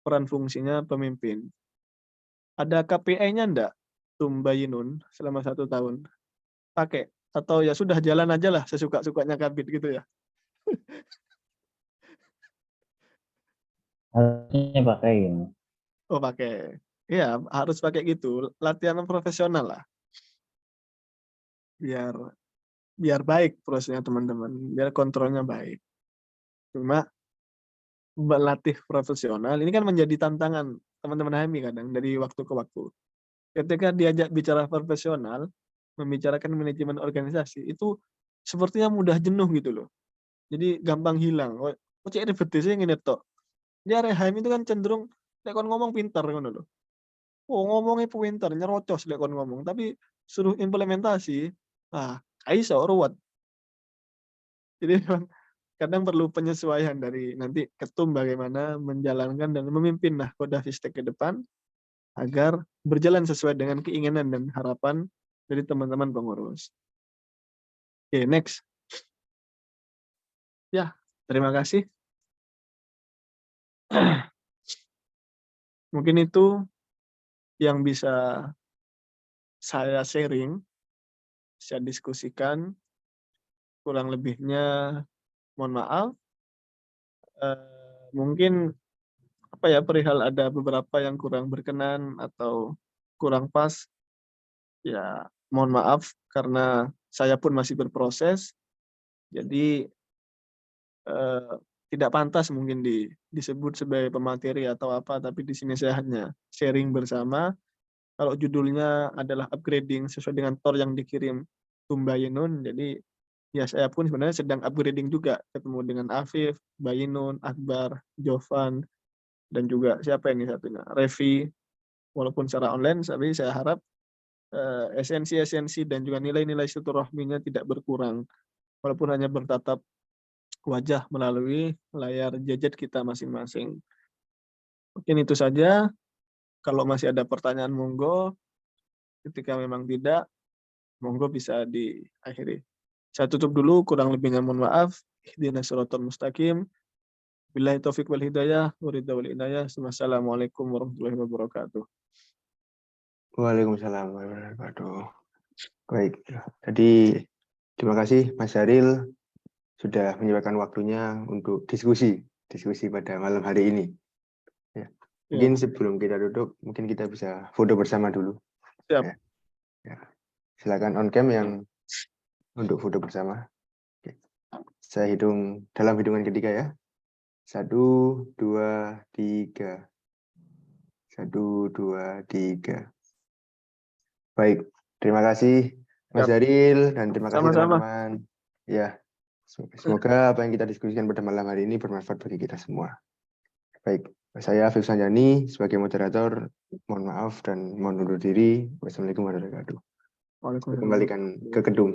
peran fungsinya pemimpin. Ada KPI-nya enggak, Tumbayinun, selama 1 tahun? Pakai. Atau ya sudah jalan aja lah sesuka-sukanya Kabid gitu ya. Harusnya pakai ini. Oh pakai. Iya, harus pakai gitu. Latihan profesional lah. Biar baik prosesnya teman-teman. Biar kontrolnya baik. Cuma berlatih profesional ini kan menjadi tantangan teman-teman HMI kadang dari waktu ke waktu. Ketika diajak bicara profesional, membicarakan manajemen organisasi, itu sepertinya mudah jenuh gitu loh. Jadi gampang hilang. Oh, cek ribet sih ngene tok. Dia HMI itu kan cenderung nek kon ngomong pintar ngono lho. Oh, ngomongnya pintar, nyerocos lek kon ngomong, tapi suruh implementasi, iso ruwet. Jadi memang kadang perlu penyesuaian dari nanti ketum bagaimana menjalankan dan memimpin Koda Fistek ke depan agar berjalan sesuai dengan keinginan dan harapan dari teman-teman pengurus. Oke, next. Ya, terima kasih. Mungkin itu yang bisa saya sharing, saya diskusikan. Kurang lebihnya mohon maaf. Mungkin perihal ada beberapa yang kurang berkenan atau kurang pas, ya mohon maaf karena saya pun masih berproses. Jadi tidak pantas mungkin disebut sebagai pemateri atau apa, tapi di sini saya hanya sharing bersama. Kalau judulnya adalah upgrading sesuai dengan TOR yang dikirim Tumbayinun, jadi ya saya pun sebenarnya sedang upgrading juga, ketemu dengan Afif, Bayinun, Akbar, Jovan, dan juga siapa ini satunya, Revi, walaupun secara online, tapi saya harap esensi-esensi dan juga nilai-nilai silaturahminya tidak berkurang, walaupun hanya bertatap wajah melalui layar gadget kita masing-masing. Mungkin itu saja. Kalau masih ada pertanyaan, monggo. Ketika memang tidak, monggo bisa diakhiri. Saya tutup dulu, kurang lebihnya mohon maaf. Ihdinas siratal mustaqim. Billahi taufiq wal hidayah, waridha wal inayah. Wassalamualaikum warahmatullahi wabarakatuh. Waalaikumsalam warahmatullahi wabarakatuh. Baik, jadi terima kasih Mas Syaril sudah menyempatkan waktunya untuk diskusi pada malam hari ini. Ya. Mungkin sebelum kita tutup, mungkin kita bisa foto bersama dulu. Siap. Ya. Silakan on cam yang untuk foto bersama. Oke. Saya hitung dalam hitungan ketiga ya. 1, 2, 3. 1, 2, 3. Baik, terima kasih Mas Syaril dan terima kasih Sama-sama. teman-teman. Ya, semoga apa yang kita diskusikan pada malam hari ini bermanfaat bagi kita semua. Baik, saya Afif Sanjani sebagai moderator. Mohon maaf dan mohon undur diri. Wassalamualaikum warahmatullahi wabarakatuh. Waalaikumsalam. Kembalikan ke gedung.